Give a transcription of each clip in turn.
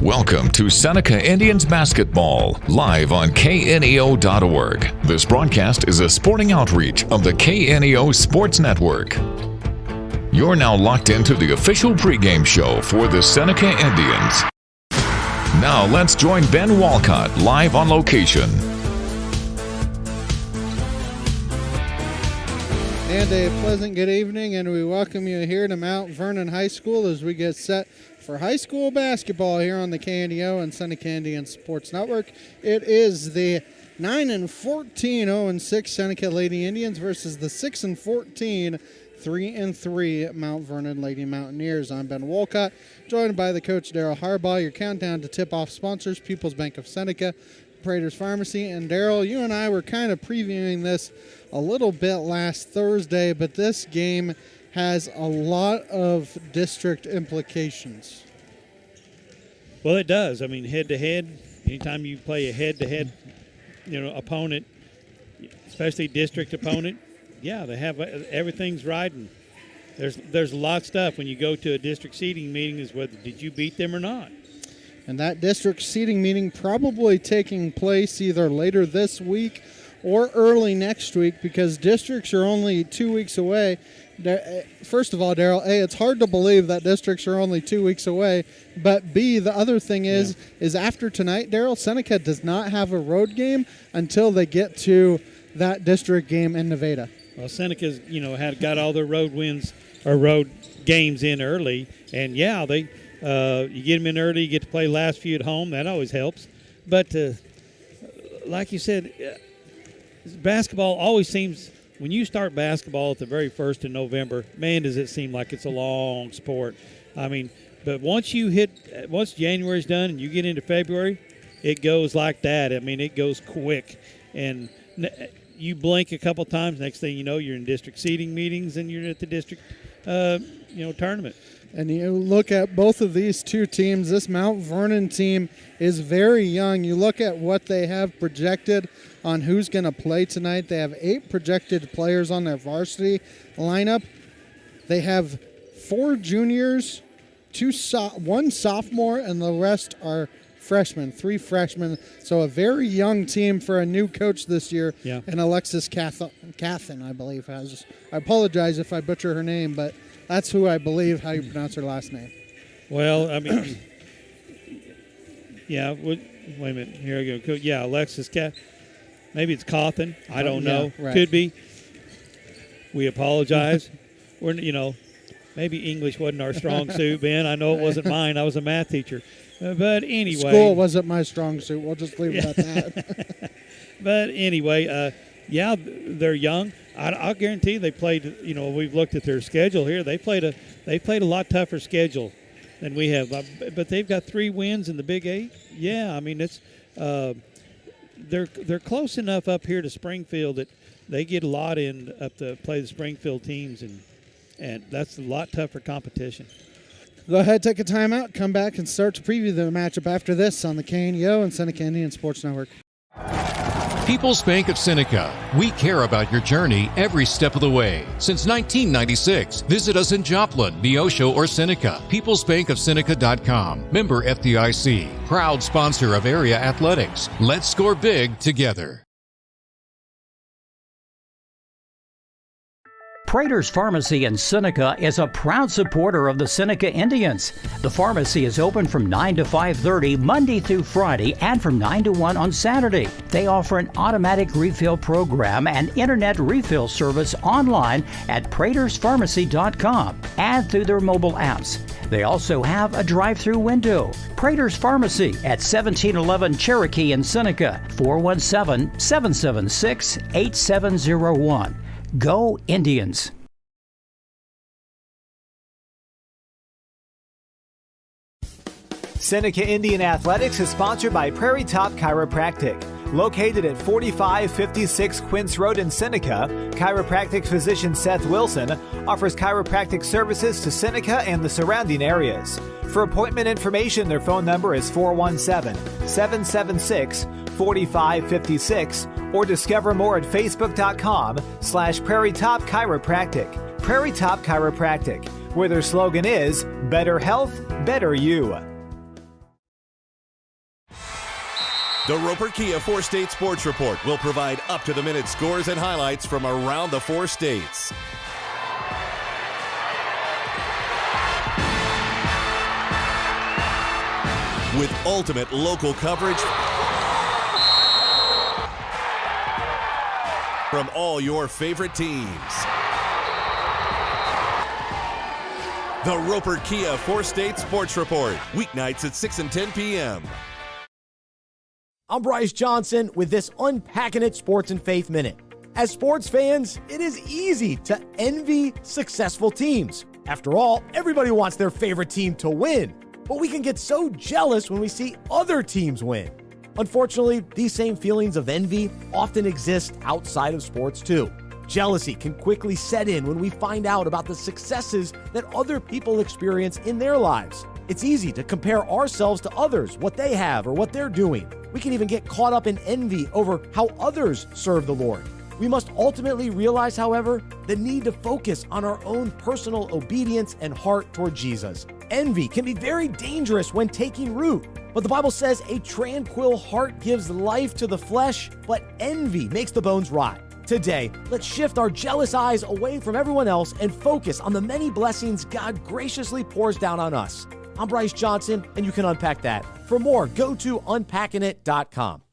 Welcome to Seneca Indians Basketball, live on kneo.org. This broadcast is a sporting outreach of the KNEO Sports Network. You're now locked into the official pregame show for the Seneca Indians. Now let's join Ben Walcott live on location. And a pleasant good evening, and we welcome you here to Mount Vernon High School as we get set for high school basketball here on the KNEO and Seneca Indian Sports Network. It is the 9-14, 0-6 Seneca Lady Indians versus the 6-14, 3-3 Mount Vernon Lady Mountaineers. I'm Ben Walcott, joined by the coach Daryl Harbaugh. Your countdown to tip-off sponsors: People's Bank of Seneca, Prater's Pharmacy, and Daryl, you and I were kind of previewing this a little bit last Thursday, but this game has a lot of district implications. Well, it does. I mean, head-to-head, anytime you play a head-to-head, opponent, especially district opponent, yeah, they have everything's riding. There's a lot of stuff when you go to a district seating meeting is whether did you beat them or not. And that district seating meeting probably taking place either later this week or early next week, because districts are only 2 weeks away. First of all, Daryl, A, it's hard to believe that districts are only 2 weeks away, but B, the other thing is after tonight, Daryl, Seneca does not have a road game until they get to that district game in Nevada. Well, Seneca's, got all their road wins or road games in early, and you get them in early, you get to play last few at home. That always helps. But like you said, basketball always seems, when you start basketball at the very first of November, man, does it seem like it's a long sport. I mean, but once January's done and you get into February, it goes like that. I mean, it goes quick. And you blink a couple times, next thing you know, you're in district seating meetings and you're at the district tournament. And you look at both of these two teams, this Mount Vernon team is very young. You look at what they have projected on who's going to play tonight. They have 8 projected players on their varsity lineup. They have 4 juniors, 1 sophomore, and the rest are freshmen, 3 freshmen. So a very young team for a new coach this year. Yeah. And Alexis Cathan, I believe, I apologize if I butcher her name, but that's who I believe how you pronounce her last name. Well, I mean, wait a minute. Here I go. Yeah, Alexis maybe it's Cawthon. I don't know. Right. Could be. We apologize. Maybe English wasn't our strong suit, Ben. I know it wasn't mine. I was a math teacher. But anyway. School wasn't my strong suit. We'll just leave it at that. But anyway, they're young. I'll guarantee they played. We've looked at their schedule here. They played a lot tougher schedule than we have. But they've got 3 wins in the Big 8. Yeah, I mean it's they're close enough up here to Springfield that they get a lot in up to play the Springfield teams, and that's a lot tougher competition. Go ahead, take a timeout, come back, and start to preview the matchup after this on the KNEO and Seneca Indian Sports Network. People's Bank of Seneca. We care about your journey every step of the way. Since 1996, visit us in Joplin, Neosho, or Seneca. PeoplesBankOfSeneca.com. Member FDIC. Proud sponsor of area athletics. Let's score big together. Prater's Pharmacy in Seneca is a proud supporter of the Seneca Indians. The pharmacy is open from 9 to 5:30 Monday through Friday and from 9 to 1 on Saturday. They offer an automatic refill program and internet refill service online at praterspharmacy.com and through their mobile apps. They also have a drive-through window. Prater's Pharmacy at 1711 Cherokee in Seneca, 417-776-8701. Go Indians! Seneca Indian Athletics is sponsored by Prairie Top Chiropractic. Located at 4556 Quince Road in Seneca, chiropractic physician Seth Wilson offers chiropractic services to Seneca and the surrounding areas. For appointment information, their phone number is 417-776-4556 or discover more at facebook.com/Prairie Top Chiropractic. Prairie Top Chiropractic, where their slogan is, better health, better you. The Roper Kia 4-State Sports Report will provide up-to-the-minute scores and highlights from around the 4 states. With ultimate local coverage from all your favorite teams. The Roper Kia 4-State Sports Report, weeknights at 6 and 10 p.m. I'm Bryce Johnson with this Unpacking It Sports and Faith Minute. As sports fans, it is easy to envy successful teams. After all, everybody wants their favorite team to win, but we can get so jealous when we see other teams win. Unfortunately, these same feelings of envy often exist outside of sports too. Jealousy can quickly set in when we find out about the successes that other people experience in their lives. It's easy to compare ourselves to others, what they have or what they're doing. We can even get caught up in envy over how others serve the Lord. We must ultimately realize, however, the need to focus on our own personal obedience and heart toward Jesus. Envy can be very dangerous when taking root, but the Bible says a tranquil heart gives life to the flesh, but envy makes the bones rot. Today, let's shift our jealous eyes away from everyone else and focus on the many blessings God graciously pours down on us. I'm Bryce Johnson, and you can unpack that. For more, go to unpackingit.com.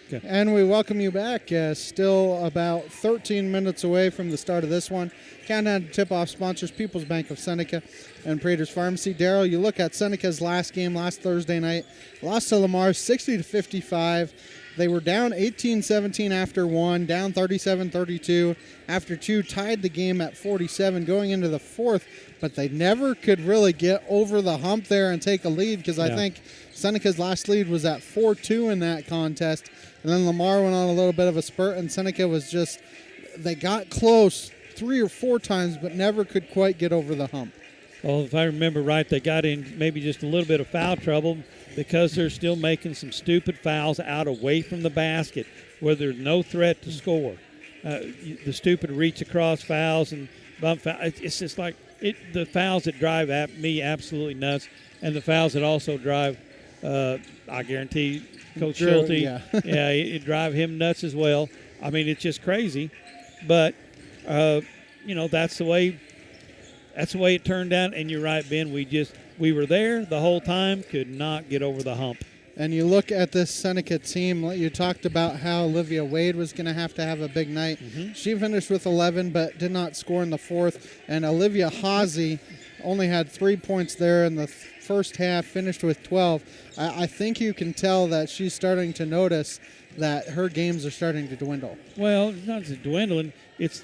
Okay. And we welcome you back. Still about 13 minutes away from the start of this one. Countdown to tip-off sponsors, People's Bank of Seneca and Prater's Pharmacy. Darryl, you look at Seneca's last game last Thursday night. Lost to Lamar 60-55. They were down 18-17 after one, down 37-32 after two, tied the game at 47 going into the fourth, but they never could really get over the hump there and take a lead because I think Seneca's last lead was at 4-2 in that contest. And then Lamar went on a little bit of a spurt, and Seneca was just, they got close 3 or 4 times, but never could quite get over the hump. Well, if I remember right, they got in maybe just a little bit of foul trouble because they're still making some stupid fouls out away from the basket where there's no threat to score. The stupid reach across fouls and bump fouls. It's just like the fouls that drive me absolutely nuts, and the fouls that also drive, I guarantee, Coach Schulte, it drive him nuts as well. I mean, it's just crazy. But, that's the way it turned out. And you're right, Ben. We were there the whole time, could not get over the hump. And you look at this Seneca team, you talked about how Olivia Wade was going to have a big night. Mm-hmm. She finished with 11 but did not score in the fourth. And Olivia Hawsey only had 3 points there in the first half, finished with 12. I think you can tell that she's starting to notice that her games are starting to dwindle. Well, it's not just dwindling. It's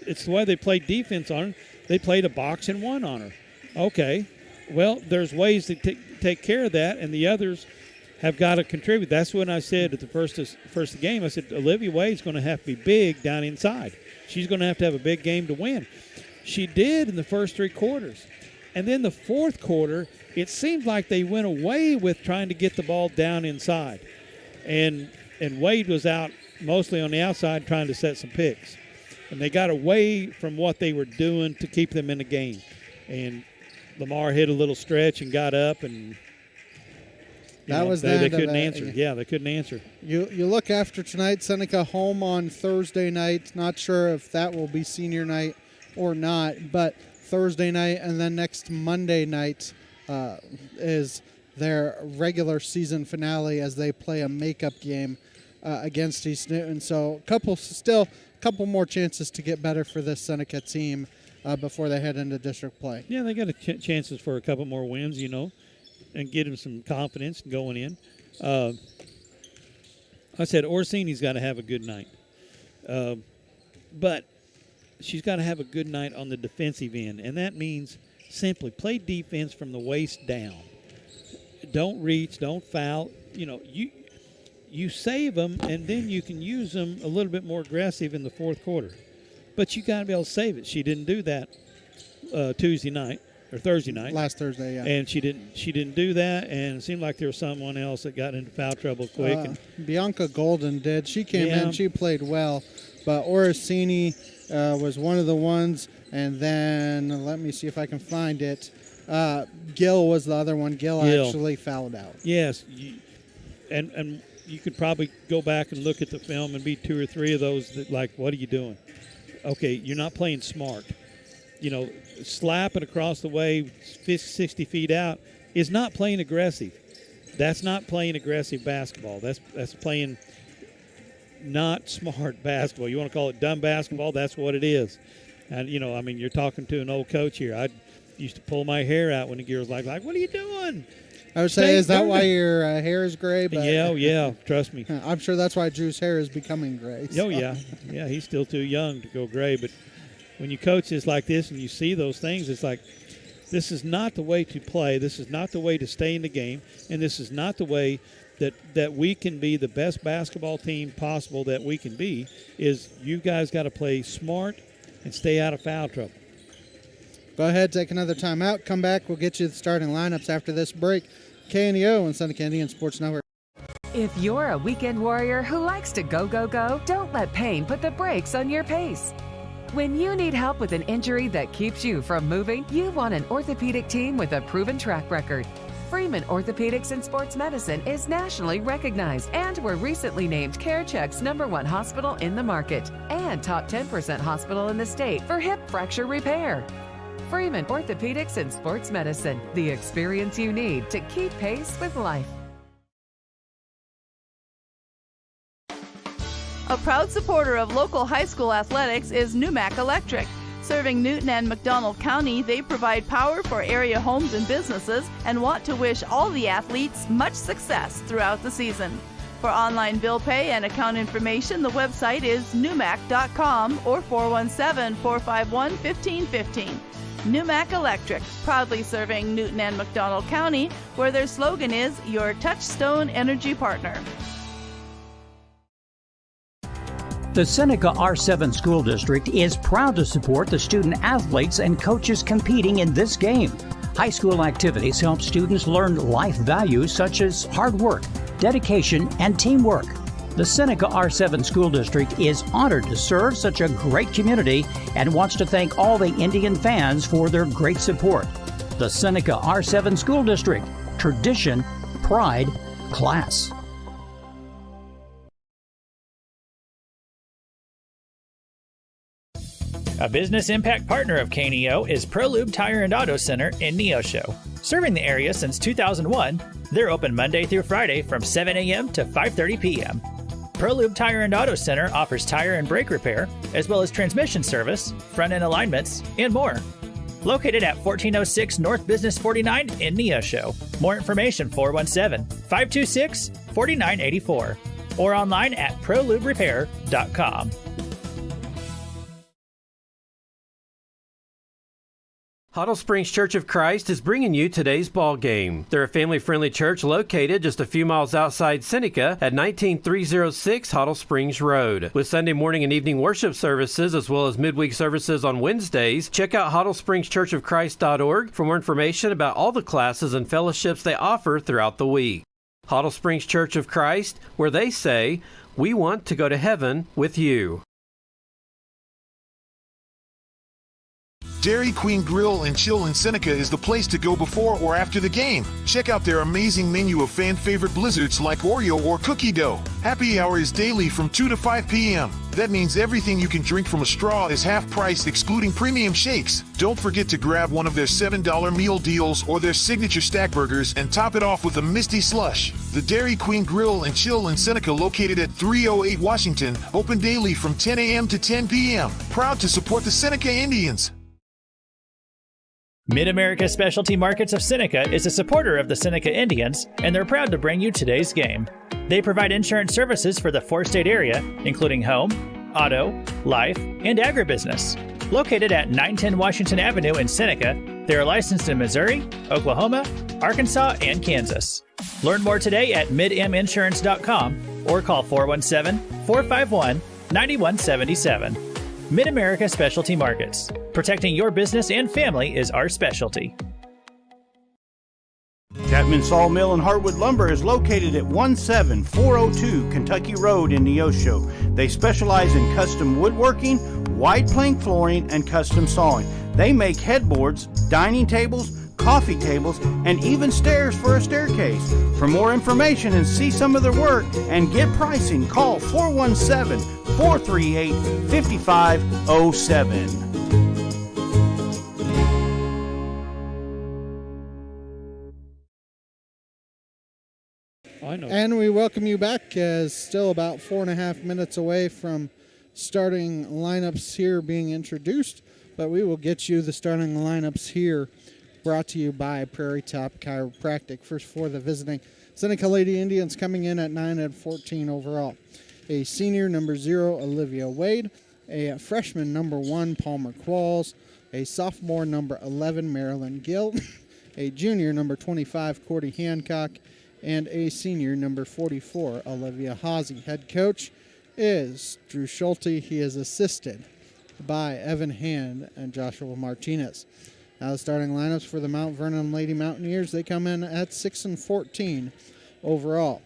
the way they played defense on her. They played a box and one on her. Okay. Well, there's ways to take care of that, and the others have got to contribute. That's when I said at the first of the game, I said, Olivia Wade's going to have to be big down inside. She's going to have a big game to win. She did in the first 3 quarters. And then the fourth quarter, it seemed like they went away with trying to get the ball down inside. And Wade was out mostly on the outside trying to set some picks. And they got away from what they were doing to keep them in the game. And Lamar hit a little stretch and got up, and they couldn't answer. Yeah, they couldn't answer. You look after tonight, Seneca home on Thursday night. Not sure if that will be senior night or not, but Thursday night and then next Monday night is their regular season finale as they play a makeup game against East Newton. So couple more chances to get better for this Seneca team before they head into district play. Yeah, they got chances for a couple more wins, and get them some confidence going in. I said Orsini's got to have a good night. But she's got to have a good night on the defensive end, and that means simply play defense from the waist down. Don't reach, don't foul. You save them, and then you can use them a little bit more aggressive in the fourth quarter. But you got to be able to save it. She didn't do that Thursday night. Last Thursday, yeah. And she didn't do that, and it seemed like there was someone else that got into foul trouble quick. Bianca Golden did. She came in, she played well, but Orsini was one of the ones, and then let me see if I can find it. Gill was the other one. Gill actually fouled out. Yes, and you could probably go back and look at the film and be 2 or 3 of those that, like, what are you doing? Okay, you're not playing smart. Slapping across the way 60 feet out is not playing aggressive. That's not playing aggressive basketball. That's playing not smart basketball. You want to call it dumb basketball? That's what it is. And, you're talking to an old coach here. I used to pull my hair out when the gear was like, what are you doing? I would say, is that why your hair is gray? But yeah, trust me. I'm sure that's why Drew's hair is becoming gray. So. Oh, yeah. Yeah, he's still too young to go gray. But when you coach this like this and you see those things, it's like, this is not the way to play. This is not the way to stay in the game. And this is not the way that we can be the best basketball team possible that we can be, is you guys got to play smart and stay out of foul trouble. Go ahead, take another timeout. Come back. We'll get you the starting lineups after this break. KNEO and Seneca Indian Sports Network. If you're a weekend warrior who likes to go, go, go, don't let pain put the brakes on your pace. When you need help with an injury that keeps you from moving, you want an orthopedic team with a proven track record. Freeman Orthopedics and Sports Medicine is nationally recognized and were recently named CareCheck's #1 hospital in the market and top 10% hospital in the state for hip fracture repair. Freeman Orthopedics and Sports Medicine, the experience you need to keep pace with life. A proud supporter of local high school athletics is Numac Electric. Serving Newton and McDonald County, they provide power for area homes and businesses and want to wish all the athletes much success throughout the season. For online bill pay and account information, the website is numac.com or 417-451-1515. Numac Electric, proudly serving Newton and McDonald County, where their slogan is your touchstone energy partner. The Seneca R7 School District is proud to support the student athletes and coaches competing in this game. High school activities help students learn life values such as hard work, dedication, and teamwork. The Seneca R7 School District is honored to serve such a great community and wants to thank all the Indian fans for their great support. The Seneca R7 School District, tradition, pride, class. A business impact partner of KNEO is ProLube Tire and Auto Center in Neosho. Serving the area since 2001, they're open Monday through Friday from 7 a.m. to 5:30 p.m. ProLube Tire and Auto Center offers tire and brake repair, as well as transmission service, front-end alignments, and more. Located at 1406 North Business 49 in Neosho. More information 417-526-4984 or online at proluberepair.com. Huddle Springs Church of Christ is bringing you today's ball game. They're a family-friendly church located just a few miles outside Seneca at 19306 Huddle Springs Road. With Sunday morning and evening worship services as well as midweek services on Wednesdays, check out huddlespringschurchofchrist.org for more information about all the classes and fellowships they offer throughout the week. Huddle Springs Church of Christ, where they say, we want to go to heaven with you. Dairy Queen Grill and Chill in Seneca is the place to go before or after the game. Check out their amazing menu of fan-favorite blizzards like Oreo or cookie dough. Happy hour is daily from 2 to 5 p.m. That means everything you can drink from a straw is half price, excluding premium shakes. Don't forget to grab one of their $7 meal deals or their signature stack burgers and top it off with a Misty Slush. The Dairy Queen Grill and Chill in Seneca, located at 308 Washington, open daily from 10 a.m. to 10 p.m. Proud to support the Seneca Indians. Mid-America Specialty Markets of Seneca is a supporter of the Seneca Indians, and they're proud to bring you today's game. They provide insurance services for the four-state area, including home, auto, life, and agribusiness. Located at 910 Washington Avenue in Seneca, they are licensed in Missouri, Oklahoma, Arkansas, and Kansas. Learn more today at midminsurance.com or call 417-451-9177. Mid-America Specialty Markets. Protecting your business and family is our specialty. Chapman Sawmill and Hardwood Lumber is located at 17402 Kentucky Road in Neosho. They specialize in custom woodworking, wide plank flooring, and custom sawing. They make headboards, dining tables, coffee tables, and even stairs for a staircase. For more information and see some of their work and get pricing, call 417-438-5507. And we welcome you back, as still about 4.5 minutes away from starting lineups here being introduced, but we will get you the starting lineups here, brought to you by Prairie Top Chiropractic. First for the visiting Seneca Lady Indians, coming in at 9-14 overall. A senior, number 0, Olivia Wade. A freshman, number 1, Palmer Qualls. A sophomore, number 11, Marilyn Gill. A junior, number 25, Cordy Hancock. And a senior, number 44, Olivia Hawsey. Head coach is Drew Schulte. He is assisted by Evan Hand and Joshua Martinez. Now the starting lineups for the Mount Vernon Lady Mountaineers, they come in at 6-14 overall.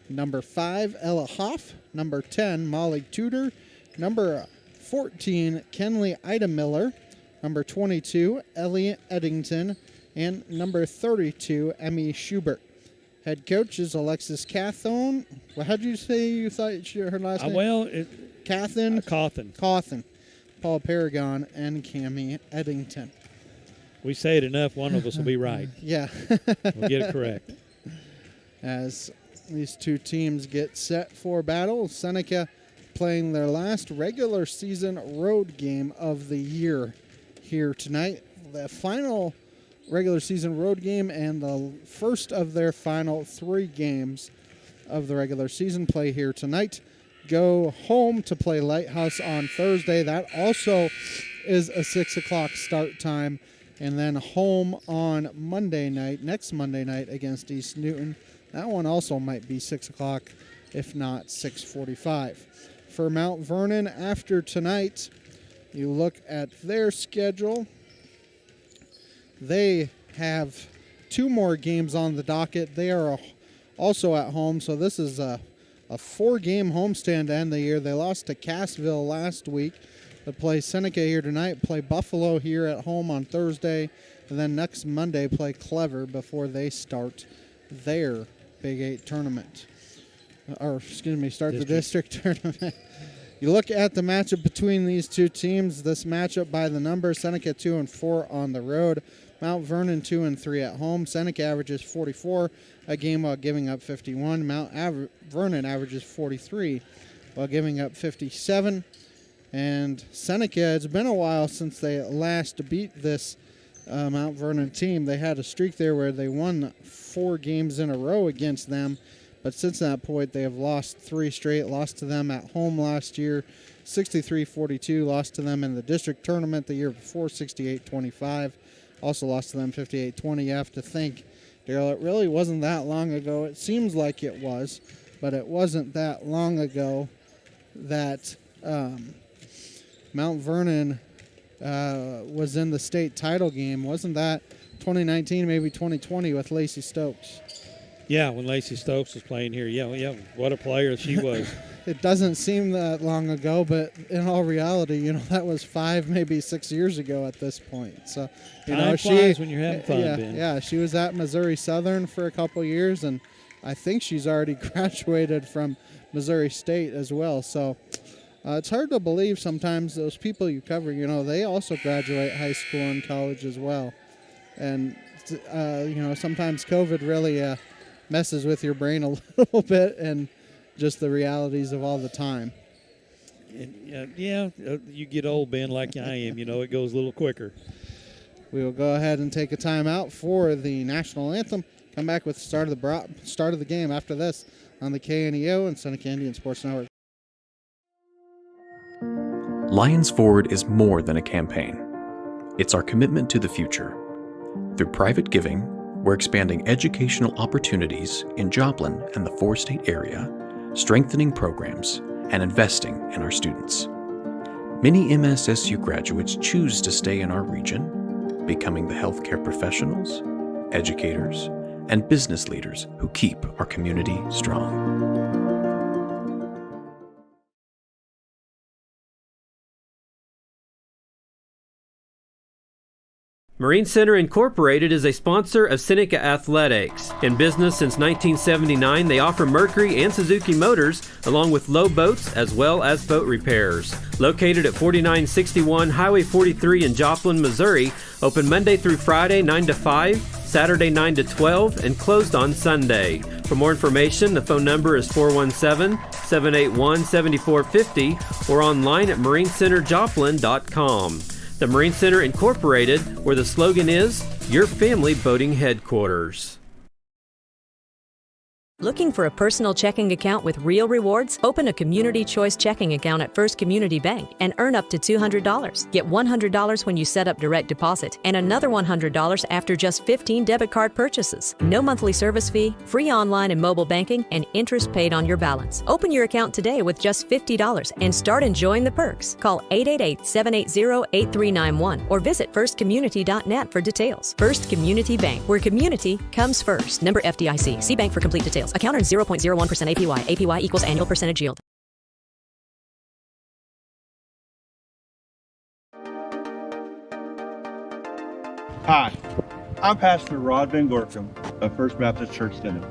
Number 5, Ella Hoff. Number 10, Molly Tudor. Number 14, Kenley Ida Miller. Number 22, Ellie Eddington. And number 32, Emmy Schubert. Head coach is Alexis Cathone. Well, how did you say you thought her last name? Cawthon. Paul Paragon, and Cammie Eddington. We say it enough, one of us will be right. Yeah. We'll get it correct. As these two teams get set for battle, Seneca playing their last regular season road game of the year here tonight. The final regular season road game and the first of their final 3 games of the regular season play here tonight. Go home to play Lighthouse on Thursday. That also is a 6 o'clock start time. And then home on Monday night, next Monday night against East Newton. That one also might be 6 o'clock, if not 6:45. For Mount Vernon, after tonight, you look at their schedule. They have 2 more games on the docket. They are also at home, so this is a 4-game homestand to end the year. They lost to Cassville last week. They play Seneca here tonight, play Buffalo here at home on Thursday, and then next Monday play Clever before they start their Big 8 tournament. The district tournament. You look at the matchup between these two teams, this matchup by the number, Seneca 2-4 on the road, Mount Vernon 2-3 at home. Seneca averages 44 a game while giving up 51. Vernon averages 43 while giving up 57. And Seneca, it's been a while since they last beat this Mount Vernon team. They had a streak there where they won 4 games in a row against them. But since that point, they have lost 3 straight. Lost to them at home last year, 63-42. Lost to them in the district tournament the year before, 68-25. Also lost to them 58-20. You have to think, Daryl, it really wasn't that long ago. It seems like it was, but it wasn't that long ago that Mount Vernon was in the state title game. Wasn't that 2019, maybe 2020 with Lacey Stokes? Yeah, when Lacey Stokes was playing here. Yeah, what a player she was. It doesn't seem that long ago, but in all reality, that was 5, maybe 6 years ago at this point. So, Time flies when you're having fun, Ben. Yeah, she was at Missouri Southern for a couple years, and I think she's already graduated from Missouri State as well. So it's hard to believe sometimes those people you cover, they also graduate high school and college as well. And, sometimes COVID really messes with your brain a little bit and just the realities of all the time. And, you get old, Ben, like I am. It goes a little quicker. We will go ahead and take a timeout for the national anthem. Come back with the start of the game after this on the KNEO and Seneca Indian Sports Network. Lions Forward is more than a campaign. It's our commitment to the future. Through private giving, we're expanding educational opportunities in Joplin and the 4-state area, strengthening programs, and investing in our students. Many MSSU graduates choose to stay in our region, becoming the healthcare professionals, educators, and business leaders who keep our community strong. Marine Center Incorporated is a sponsor of Seneca Athletics. In business since 1979, they offer Mercury and Suzuki motors, along with low boats as well as boat repairs. Located at 4961 Highway 43 in Joplin, Missouri, open Monday through Friday 9 to 5, Saturday 9 to 12, and closed on Sunday. For more information, the phone number is 417-781-7450 or online at marinecenterjoplin.com. The Marine Center Incorporated, where the slogan is, your family boating headquarters. Looking for a personal checking account with real rewards? Open a Community Choice checking account at First Community Bank and earn up to $200. Get $100 when you set up direct deposit and another $100 after just 15 debit card purchases. No monthly service fee, free online and mobile banking, and interest paid on your balance. Open your account today with just $50 and start enjoying the perks. Call 888-780-8391 or visit firstcommunity.net for details. First Community Bank, where community comes first. Member FDIC. See bank for complete details. Account earns 0.01% APY. APY equals annual percentage yield. Hi, I'm Pastor Rod Van Gorkum of First Baptist Church Seneca,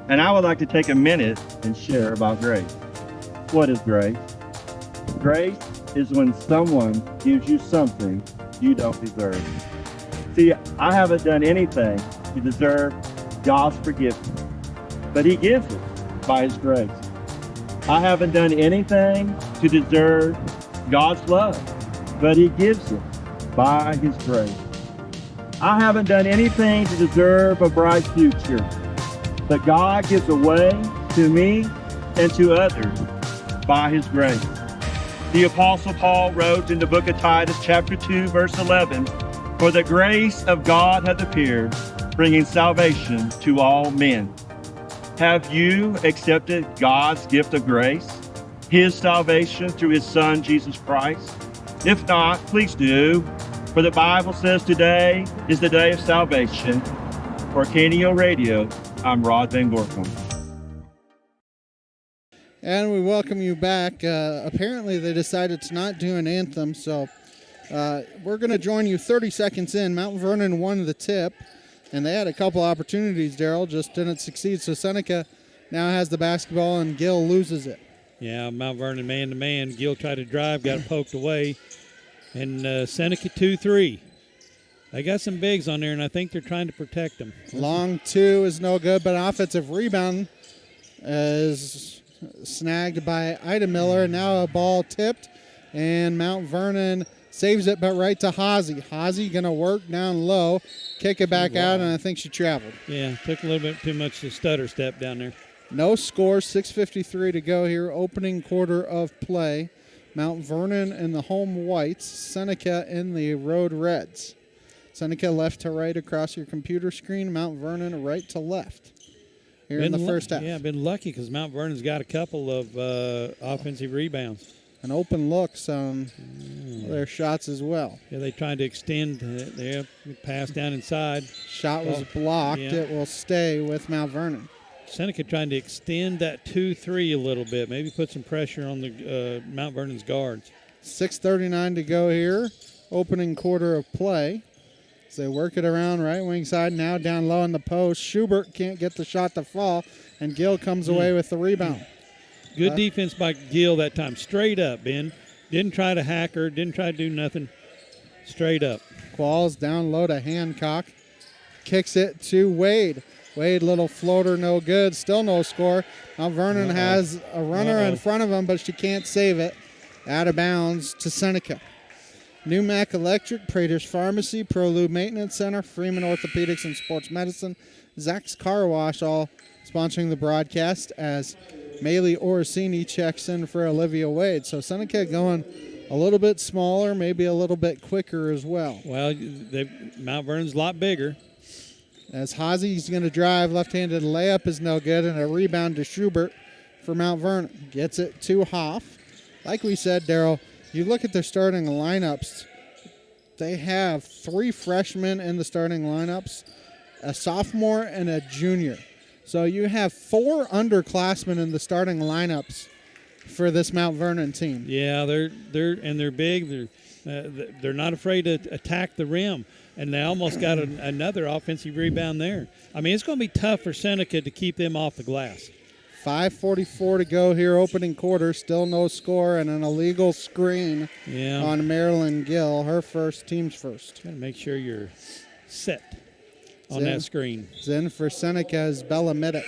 and I would like to take a minute and share about grace. What is grace? Grace is when someone gives you something you don't deserve. See, I haven't done anything to deserve God's forgiveness, but He gives it by His grace. I haven't done anything to deserve God's love, but He gives it by His grace. I haven't done anything to deserve a bright future, but God gives away to me and to others by His grace. The Apostle Paul wrote in the book of Titus, chapter 2, verse 11, "For the grace of God hath appeared, bringing salvation to all men." Have you accepted God's gift of grace, His salvation through His Son, Jesus Christ? If not, please do, for the Bible says today is the day of salvation. For KNEO Radio, I'm Rod Van Gorkum. And we welcome you back. Apparently they decided to not do an anthem, so we're going to join you 30 seconds in. Mount Vernon won the tip. And they had a couple opportunities, Daryl, just didn't succeed. So Seneca now has the basketball, and Gill loses it. Yeah, Mount Vernon man-to-man. Gill tried to drive, got it poked away. And Seneca 2-3. They got some bigs on there, and I think they're trying to protect them. Long two is no good, but an offensive rebound is snagged by Ida Miller. Now a ball tipped, and Mount Vernon saves it, but right to Hazy. Hazy going to work down low, kick it back out, and I think she traveled. Yeah, took a little bit too much to stutter step down there. No score, 6:53 to go here. Opening quarter of play. Mount Vernon in the home whites, Seneca in the road reds. Seneca left to right across your computer screen, Mount Vernon right to left here in the first half. Yeah, been lucky because Mount Vernon's got a couple of offensive rebounds. And open looks on their shots as well. Yeah, they tried to extend their pass down inside. Shot was blocked. Yeah. It will stay with Mount Vernon. Seneca trying to extend that 2-3 a little bit. Maybe put some pressure on the Mount Vernon's guards. 6:39 to go here. Opening quarter of play. As they work it around right wing side. Now down low in the post. Schubert can't get the shot to fall. And Gill comes away with the rebound. Good defense by Gill that time. Straight up, Ben. Didn't try to hack her. Didn't try to do nothing. Straight up. Qualls down low to Hancock. Kicks it to Wade. Wade, little floater, no good. Still no score. Mount Vernon has a runner in front of him, but she can't save it. Out of bounds to Seneca. New Mac Electric, Prater's Pharmacy, ProLube Maintenance Center, Freeman Orthopedics and Sports Medicine, Zach's Car Wash, all sponsoring the broadcast as Maylee Orsini checks in for Olivia Wade. So Seneca going a little bit smaller, maybe a little bit quicker as well. Well, Mount Vernon's a lot bigger. As Hazy's going to drive, left-handed layup is no good, and a rebound to Schubert for Mount Vernon. Gets it to Hoff. Like we said, Daryl, you look at their starting lineups, they have 3 freshmen in the starting lineups, a sophomore and a junior. So you have 4 underclassmen in the starting lineups for this Mount Vernon team. Yeah, they're big. They're not afraid to attack the rim. and they almost got another offensive rebound there. I mean, it's going to be tough for Seneca to keep them off the glass. 5:44 to go here, opening quarter. Still no score, and an illegal screen on Marilyn Gill. Her first, team's first. Got to make sure you're set on that screen. Then for Seneca is Bella Middick.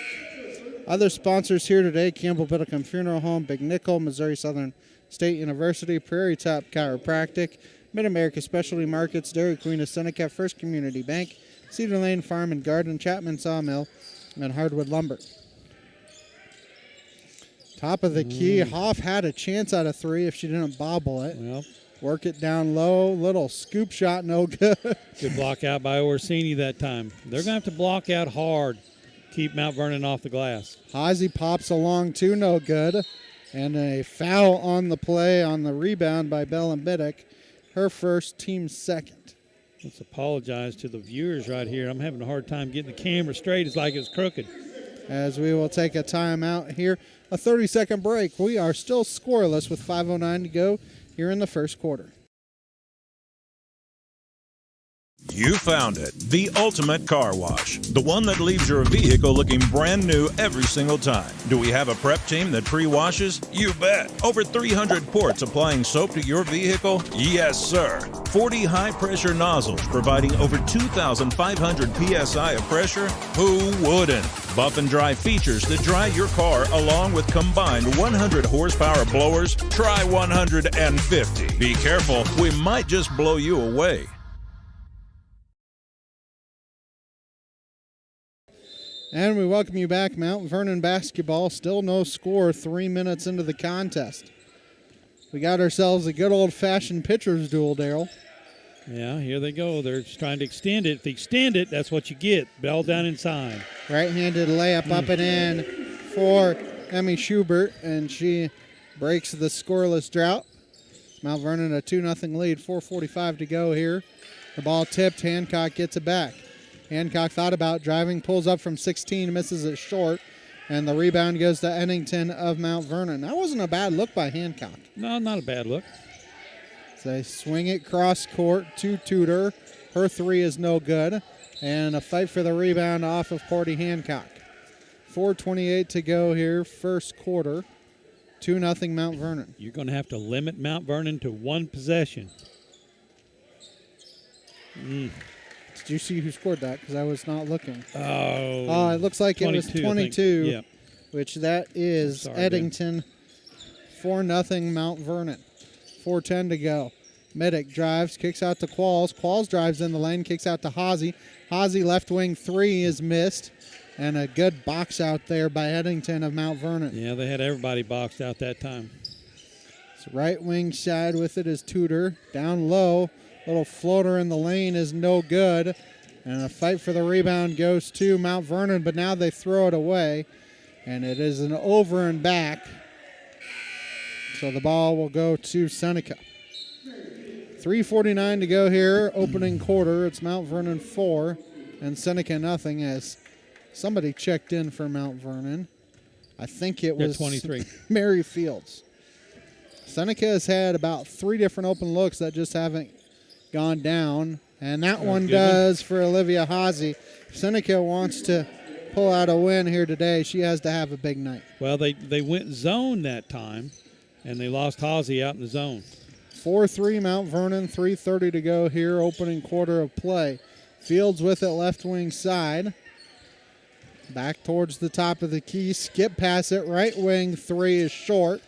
Other sponsors here today: Campbell Biddlecombe Funeral Home, Big Nickel, Missouri Southern State University, Prairie Top Chiropractic, Mid-America Specialty Markets, Dairy Queen of Seneca, First Community Bank, Cedar Lane Farm and Garden, Chapman Sawmill, and Hardwood Lumber. Top of the key. Hoff had a chance out of three if she didn't bobble it. Well, work it down low. Little scoop shot, no good. Good block out by Orsini that time. They're going to have to block out hard, keep Mount Vernon off the glass. Hazy pops along too, no good. And a foul on the play on the rebound by Bella Middick. Her first, team second. Let's apologize to the viewers right here. I'm having a hard time getting the camera straight. It's like it's crooked. As we will take a timeout here. A 30-second break. We are still scoreless with 5:09 to go here in the first quarter. You found it, the ultimate car wash. The one that leaves your vehicle looking brand new every single time. Do we have a prep team that pre-washes? You bet. Over 300 ports applying soap to your vehicle? Yes, sir. 40 high-pressure nozzles providing over 2,500 psi of pressure? Who wouldn't? Buff and dry features that dry your car along with combined 100 horsepower blowers? Try 150. Be careful, we might just blow you away. And we welcome you back. Mount Vernon basketball, still no score 3 minutes into the contest. We got ourselves a good old-fashioned pitcher's duel, Daryl. Yeah, here they go. They're just trying to extend it. If they extend it, that's what you get. Bell down inside. Right-handed layup up and in for Emmy Schubert, and she breaks the scoreless drought. Mount Vernon a 2-0 lead, 4:45 to go here. The ball tipped. Hancock gets it back. Hancock thought about driving, pulls up from 16, misses it short, and the rebound goes to Eddington of Mount Vernon. That wasn't a bad look by Hancock. No, not a bad look. So they swing it cross court to Tudor. Her three is no good, and a fight for the rebound off of Porty Hancock. 4:28 to go here, first quarter. 2-0 Mount Vernon. You're going to have to limit Mount Vernon to one possession. Did you see who scored that? Because I was not looking. Oh, it looks like it was 22, yep. Which that is Eddington. 4-0 Mount Vernon. 4:10 to go. Middick drives, kicks out to Qualls. Qualls drives in the lane, kicks out to Hazy. Hazy left wing three is missed. And a good box out there by Eddington of Mount Vernon. Yeah, they had everybody boxed out that time. So right wing side with it is Tudor. Down low. Little floater in the lane is no good. And a fight for the rebound goes to Mount Vernon, but now they throw it away. And it is an over and back. So the ball will go to Seneca. 3:49 to go here, opening quarter. It's Mount Vernon 4 and Seneca nothing as somebody checked in for Mount Vernon. I think it was 23. Mary Fields. Seneca has had about 3 different open looks that just haven't gone down, and that one does for Olivia Hazy. If Seneca wants to pull out a win here today, she has to have a big night. Well, they went zone that time, and they lost Hazy out in the zone. 4-3 Mount Vernon, 3:30 to go here, opening quarter of play. Fields with it left wing side. Back towards the top of the key, skip pass it, right wing three is short.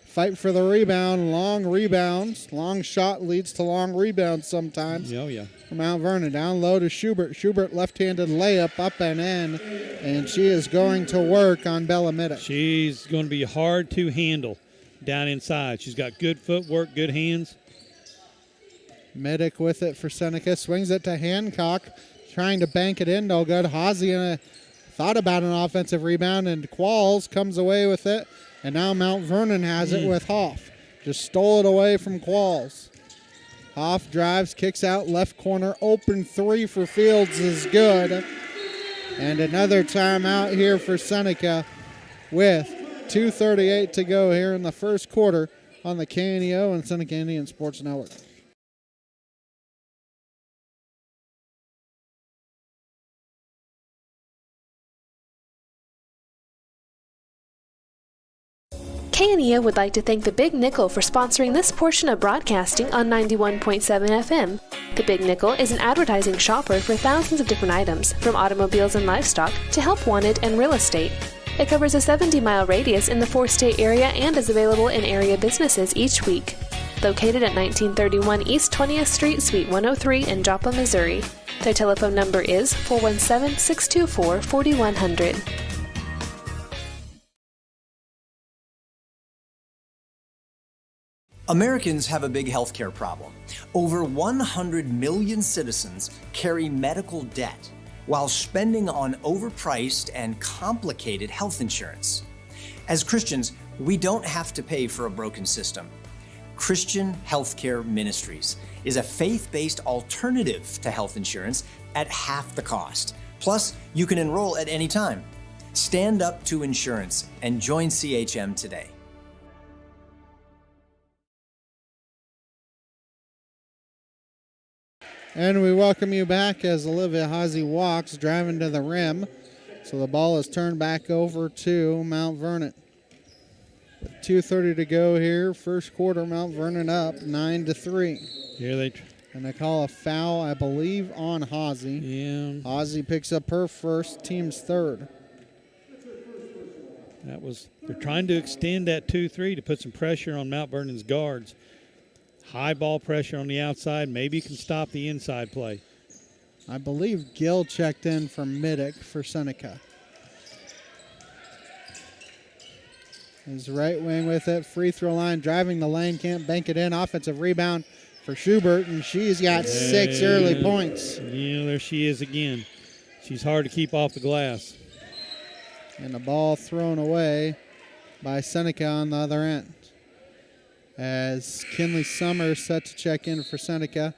Fight for the rebound, long rebounds. Long shot leads to long rebounds sometimes. Oh, yeah. For Mount Vernon, down low to Schubert. Schubert left-handed layup up and in, and she is going to work on Bella Middick. She's going to be hard to handle down inside. She's got good footwork, good hands. Middick with it for Seneca. Swings it to Hancock, trying to bank it in. No good. Hazy thought about an offensive rebound, and Qualls comes away with it. And now Mount Vernon has it with Hoff. Just stole it away from Qualls. Hoff drives, kicks out left corner. Open three for Fields is good. And another timeout here for Seneca with 2:38 to go here in the first quarter on the KNEO and Seneca Indian Sports Network. KNEO would like to thank the Big Nickel for sponsoring this portion of broadcasting on 91.7 FM. The Big Nickel is an advertising shopper for thousands of different items, from automobiles and livestock to help wanted and real estate. It covers a 70-mile radius in the four-state area and is available in area businesses each week. Located at 1931 East 20th Street, Suite 103 in Joplin, Missouri. Their telephone number is 417-624-4100. Americans have a big healthcare problem. Over 100 million citizens carry medical debt while spending on overpriced and complicated health insurance. As Christians, we don't have to pay for a broken system. Christian Healthcare Ministries is a faith-based alternative to health insurance at half the cost. Plus, you can enroll at any time. Stand up to insurance and join CHM today. And we welcome you back as Olivia Haase walks, driving to the rim. So the ball is turned back over to Mount Vernon. With 2:30 to go here, first quarter, Mount Vernon up 9-3. And they call a foul, I believe, on Haase. Yeah. Haase picks up her first, team's third. They're trying to extend that 2-3 to put some pressure on Mount Vernon's guards. High ball pressure on the outside. Maybe can stop the inside play. I believe Gill checked in for Middick for Seneca. His right wing with it. Free throw line, driving the lane, can't bank it in. Offensive rebound for Schubert, and she's got 6 early points. Yeah, there she is again. She's hard to keep off the glass. And the ball thrown away by Seneca on the other end. As Kinley Summers set to check in for Seneca,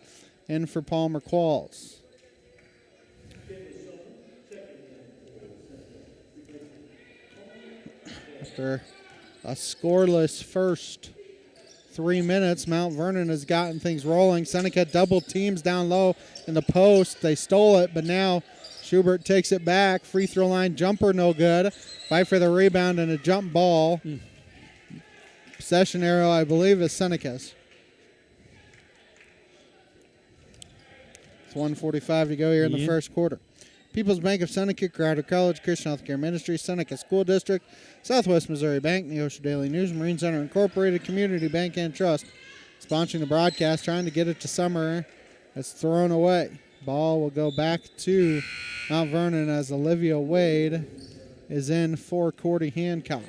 in for Palmer Qualls. After a scoreless first 3 minutes, Mount Vernon has gotten things rolling. Seneca double teams down low in the post. They stole it, but now Schubert takes it back. Free throw line jumper, no good. Fight for the rebound and a jump ball. Possession arrow, I believe, is Seneca's. It's 1:45 to go here in the first quarter. People's Bank of Seneca, Crowder College, Christian Healthcare Ministry, Seneca School District, Southwest Missouri Bank, Neosho Daily News, Marine Center Incorporated, Community Bank and Trust. Sponsoring the broadcast, trying to get it to Summer. It's thrown away. Ball will go back to Mount Vernon as Olivia Wade is in for Cordy Hancock.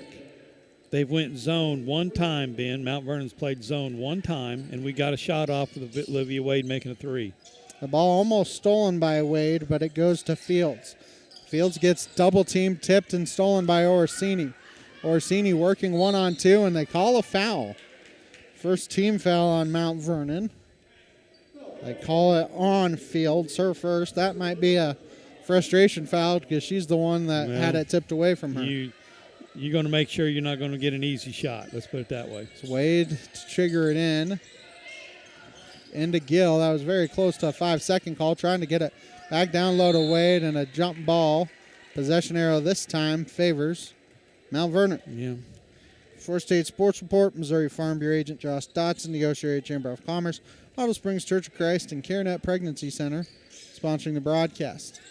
They've went zone one time, Ben. Mount Vernon's played zone one time, and we got a shot off with Olivia Wade making a three. The ball almost stolen by Wade, but it goes to Fields. Fields gets double-teamed, tipped, and stolen by Orsini. Orsini working 1-on-2, and they call a foul. First team foul on Mount Vernon. They call it on Fields, her first. That might be a frustration foul because she's the one that had it tipped away from her. You're going to make sure you're not going to get an easy shot. Let's put it that way. So Wade to trigger it in. Into Gill. That was very close to a 5-second call. Trying to get it back down low to Wade and a jump ball. Possession arrow this time favors Mount Vernon. Yeah. Four State Sports Report, Missouri Farm Bureau Agent Josh Dotson, the Neosho Area Chamber of Commerce, Auto Springs Church of Christ, and CareNet Pregnancy Center sponsoring the broadcast.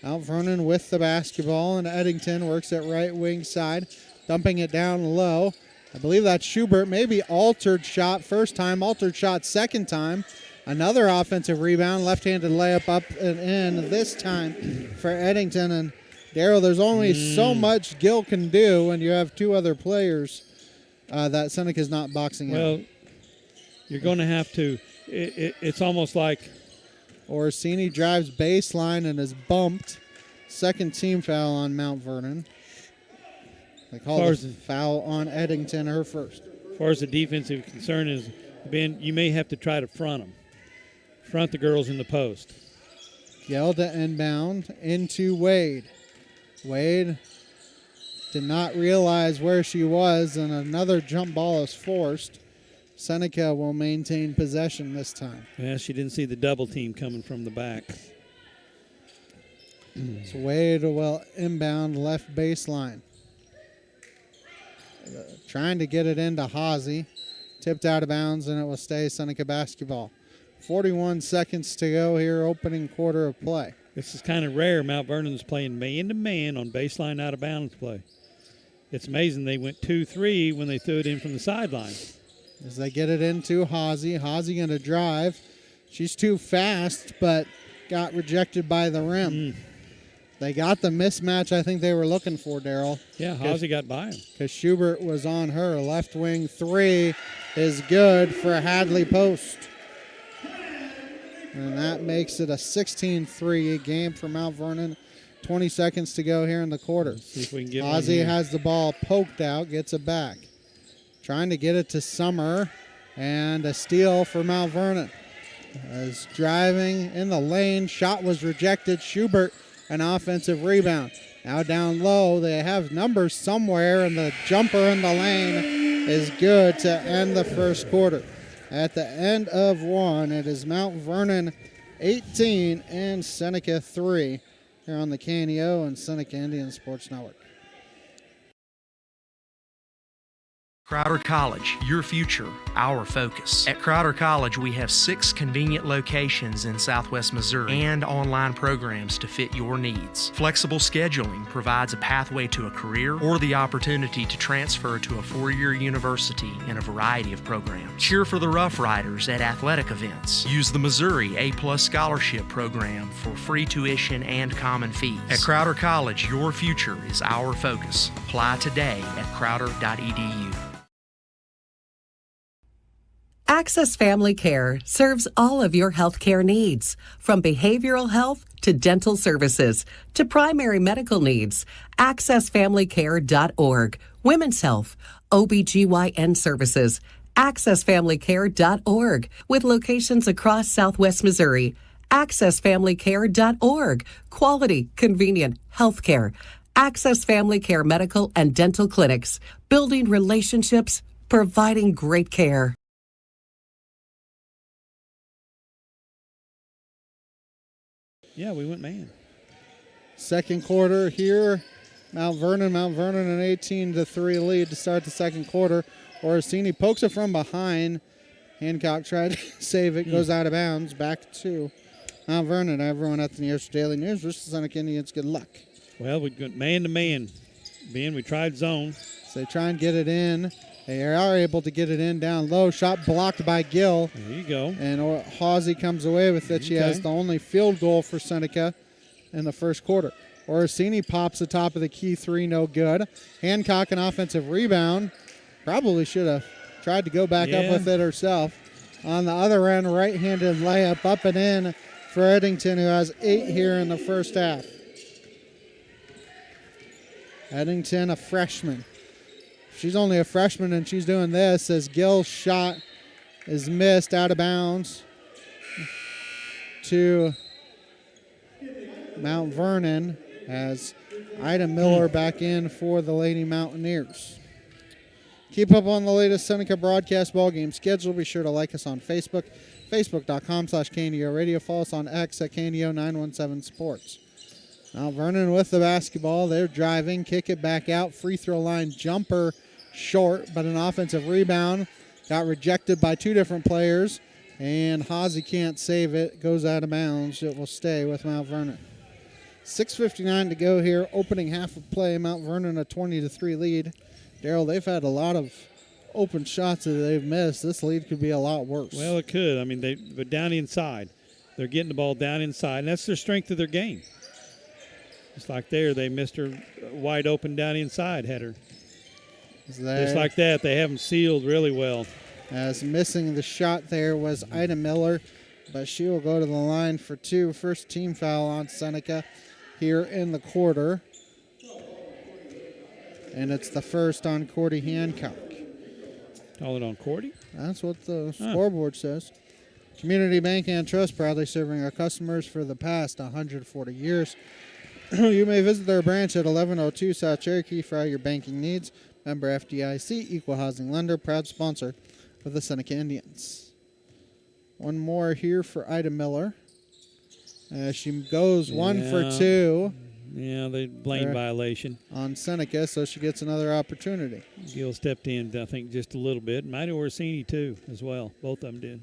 Mount Vernon with the basketball, and Eddington works at right wing side, dumping it down low. I believe that's Schubert. Maybe altered shot first time, altered shot second time. Another offensive rebound, left-handed layup up and in this time for Eddington. And Darryl, there's only so much Gill can do when you have two other players that Seneca's not boxing out. Well, you're going to have to. It's almost like Orsini drives baseline and is bumped. Second team foul on Mount Vernon. They call the foul on Eddington, her first. As far as the defensive concern is, Ben, you may have to try to front them. Front the girls in the post. Gill to inbound into Wade. Wade did not realize where she was, and another jump ball is forced. Seneca will maintain possession this time. Yeah, she didn't see the double team coming from the back. So Wade will inbound left baseline. trying to get it into Haase. Tipped out of bounds, and it will stay Seneca basketball. 41 seconds to go here, opening quarter of play. This is kind of rare. Mount Vernon's playing man-to-man on baseline out-of-bounds play. It's amazing they went 2-3 when they threw it in from the sideline. As they get it into Haase. Haase going to drive. She's too fast, but got rejected by the rim. They got the mismatch I think they were looking for, Daryl. Yeah, Haase got by him. Because Schubert was on her. Left wing three is good for a Hadley post. And that makes it a 16-3 game for Mount Vernon. 20 seconds to go here in the quarter. See if we can get Haase has the ball poked out, gets it back. Trying to get it to Summer. And a steal for Mount Vernon. As driving in the lane, shot was rejected. Schubert, an offensive rebound. Now down low, they have numbers somewhere, and the jumper in the lane is good to end the first quarter. At the end of one, it is Mount Vernon 18 and Seneca 3 here on the KNEO and Seneca Indian Sports Network. Crowder College, your future, our focus. At Crowder College, we have 6 convenient locations in Southwest Missouri and online programs to fit your needs. Flexible scheduling provides a pathway to a career or the opportunity to transfer to a 4-year university in a variety of programs. Cheer for the Rough Riders at athletic events. Use the Missouri A+ Scholarship Program for free tuition and common fees. At Crowder College, your future is our focus. Apply today at crowder.edu. Access Family Care serves all of your health care needs, from behavioral health to dental services to primary medical needs. AccessFamilyCare.org. Women's health, OBGYN services. AccessFamilyCare.org, with locations across Southwest Missouri. AccessFamilyCare.org. Quality, convenient health care. Access Family Care medical and dental clinics. Building relationships, providing great care. Yeah, we went man. Second quarter here. Mount Vernon an 18-3 lead to start the second quarter. Orsini pokes it from behind. Hancock tried to save it, goes out of bounds. Back to Mount Vernon. Everyone at the Neosho Daily News versus Seneca Indians. Good luck. Well, we went man-to-man. Ben, we tried zone. So they try and get it in. They are able to get it in down low. Shot blocked by Gill. There you go. And Haase comes away with it. She has the only field goal for Seneca in the first quarter. Orsini pops the top of the key three, no good. Hancock, an offensive rebound. Probably should have tried to go back up with it herself. On the other end, right-handed layup up and in for Eddington, who has 8 here in the first half. Eddington, a freshman. She's only a freshman, and she's doing this as Gill's shot is missed out of bounds to Mount Vernon as Ida Miller back in for the Lady Mountaineers. Keep up on the latest Seneca broadcast ball game schedule. Be sure to like us on Facebook, facebook.com/KNEO Radio. Follow us on X at KNEO 917 Sports. Mount Vernon with the basketball. They're driving, kick it back out. Free throw line jumper short, but an offensive rebound. Got rejected by 2 different players, and Haase can't save it. Goes out of bounds. It will stay with Mount Vernon. 6:59 to go here. Opening half of play. Mount Vernon a 20-3 lead. Daryl, they've had a lot of open shots that they've missed. This lead could be a lot worse. Well, it could. I mean, they're down inside. They're getting the ball down inside, and that's their strength of their game. Just like there, they missed her wide open down inside header. Just like that, they have them sealed really well. As missing the shot there was Ida Miller, but she will go to the line for 2. First team foul on Seneca here in the quarter. And it's the first on Cordy Hancock. Call it on Cordy? That's what the scoreboard says. Community Bank and Trust, proudly serving our customers for the past 140 years. You may visit their branch at 1102 South Cherokee for all your banking needs. Member FDIC, equal housing lender, proud sponsor of the Seneca Indians. One more here for Ida Miller. She goes 1 for 2. Yeah, the lane violation. On Seneca, so she gets another opportunity. Gill stepped in, I think, just a little bit. Mighty Orsini, too, as well. Both of them did.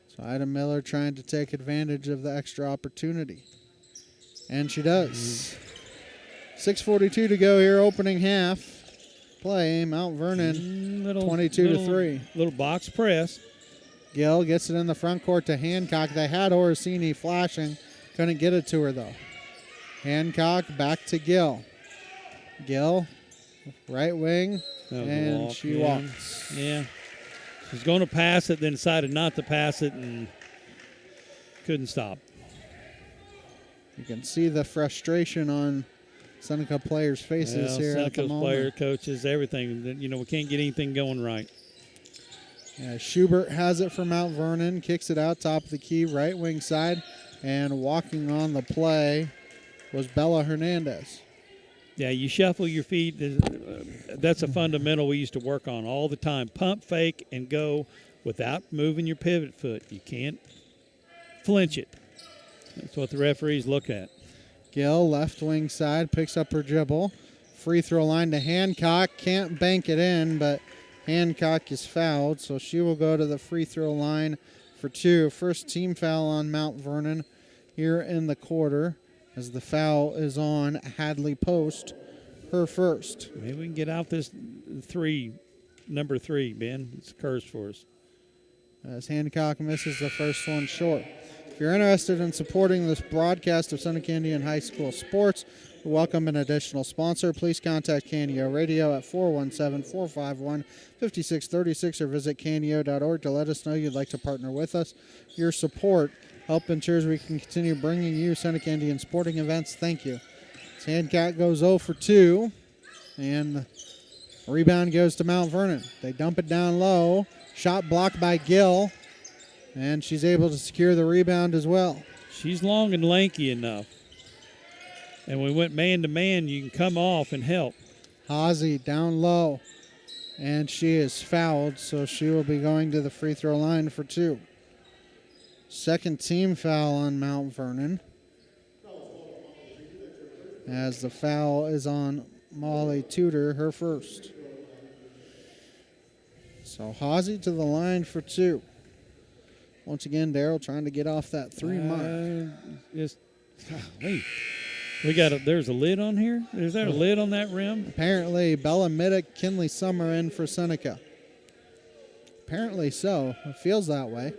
So Ida Miller trying to take advantage of the extra opportunity. And she does. 6:42 to go here, opening half. Play, Mount Vernon, 22-3. Little box press. Gill gets it in the front court to Hancock. They had Orsini flashing. Couldn't get it to her, though. Hancock back to Gill. Gill, right wing, and she walks. Yeah. She's going to pass it, then decided not to pass it and couldn't stop. You can see the frustration on Seneca players' faces here at the Seneca's moment. player, coaches, everything. You know, we can't get anything going right. Yeah, Schubert has it for Mount Vernon, kicks it out top of the key, right wing side, and walking on the play was Bella Hernandez. Yeah, you shuffle your feet. That's a fundamental we used to work on all the time. Pump, fake, and go without moving your pivot foot. You can't flinch it. That's what the referees look at. Gill, left wing side, picks up her dribble. Free throw line to Hancock. Can't bank it in, but Hancock is fouled, so she will go to the free throw line for two. First team foul on Mount Vernon here in the quarter, as the foul is on Hadley Post, her first. Maybe we can get out this number three, Ben. It's a curse for us. As Hancock misses the first one short. If you're interested in supporting this broadcast of Seneca Indian High School sports, we welcome an additional sponsor. Please contact Canio Radio at 417-451-5636 or visit canio.org to let us know you'd like to partner with us. Your support help ensures we can continue bringing you Seneca Indian sporting events. Thank you. As Hancock goes 0 for 2, and the rebound goes to Mount Vernon. They dump it down low. Shot blocked by Gill, and she's able to secure the rebound as well. She's long and lanky enough. And when we went man-to-man, you can come off and help. Hazy down low, and she is fouled, so she will be going to the free throw line for two. Second team foul on Mount Vernon, as the foul is on Molly Tudor, her first. So Hazy to the line for two. Once again, Darryl trying to get off that three mark. There's a lid on here? Is there a lid on that rim? Apparently, Bella Middick, Kinley Summer in for Seneca. Apparently so. It feels that way.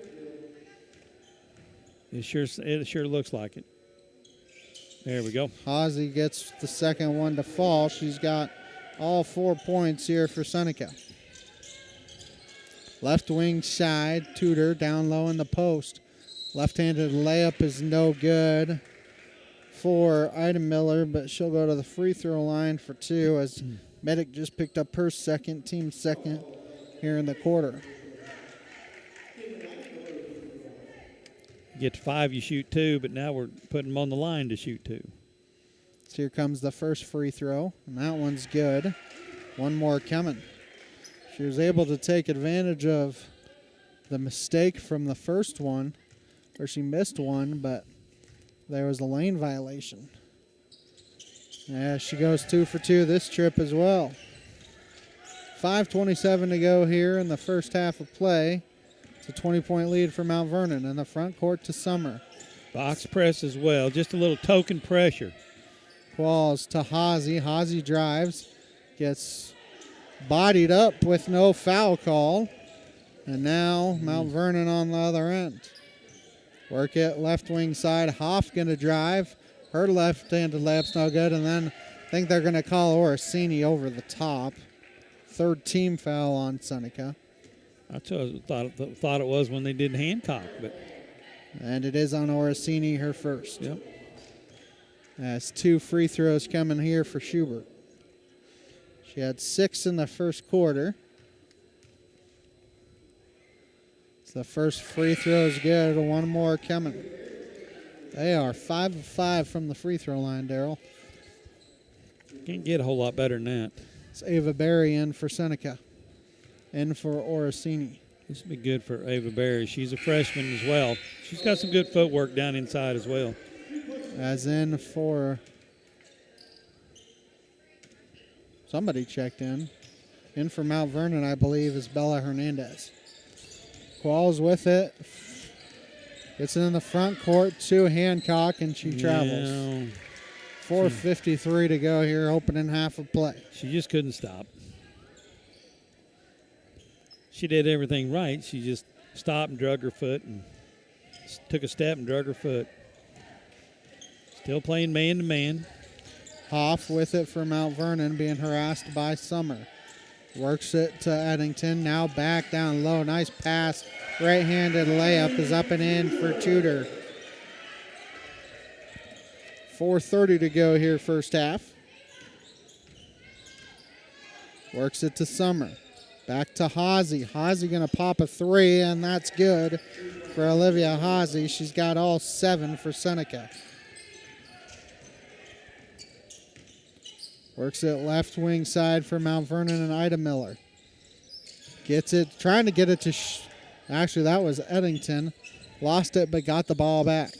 It sure looks like it. There we go. Hazy gets the second one to fall. She's got all 4 points here for Seneca. Left wing side, Tudor down low in the post. Left-handed layup is no good for Ida Miller, but she'll go to the free throw line for two, as Medic just picked up her team second here in the quarter. You get to 5, you shoot 2, but now we're putting them on the line to shoot 2. So here comes the first free throw, and that one's good. One more coming. She was able to take advantage of the mistake from the first one, where she missed one, but there was a lane violation. Yeah, she goes 2 for 2 this trip as well. 5:27 to go here in the first half of play. It's a 20-point lead for Mount Vernon in the front court to Summer. Box press as well, just a little token pressure. Qualls to Hazy. Hazy drives, gets bodied up with no foul call. And now Mount Vernon on the other end. Work it left wing side. Hoff going to drive. Her left-handed layup's no good. And then I think they're going to call Orsini over the top. Third team foul on Seneca. I thought it was when they did Hancock. And it is on Orsini, her first. Yep. That's 2 free throws coming here for Schubert. She had 6 in the first quarter. So the first free throw is good. One more coming. They are 5 of 5 from the free throw line, Darryl. Can't get a whole lot better than that. It's Ava Berry in for Seneca. In for Orsini. This will be good for Ava Berry. She's a freshman as well. She's got some good footwork down inside as well. As in for Somebody checked in. In for Mount Vernon, I believe, is Bella Hernandez. Qualls with it. Gets it in the front court to Hancock, and she travels. Yeah. 4:53 to go here, opening half of play. She just couldn't stop. She did everything right. She just stopped and drug her foot and took a step and drug her foot. Still playing man-to-man. Hoff with it for Mount Vernon, being harassed by Summer. Works it to Eddington, now back down low. Nice pass. Right-handed layup is up and in for Tudor. 4:30 to go here, first half. Works it to Summer. Back to Hawsey. Hawsey going to pop a three, and that's good for Olivia Hawsey. She's got all 7 for Seneca. Works it left wing side for Mount Vernon and Ida Miller. Gets it, trying to get it to, actually that was Eddington. Lost it, but got the ball back.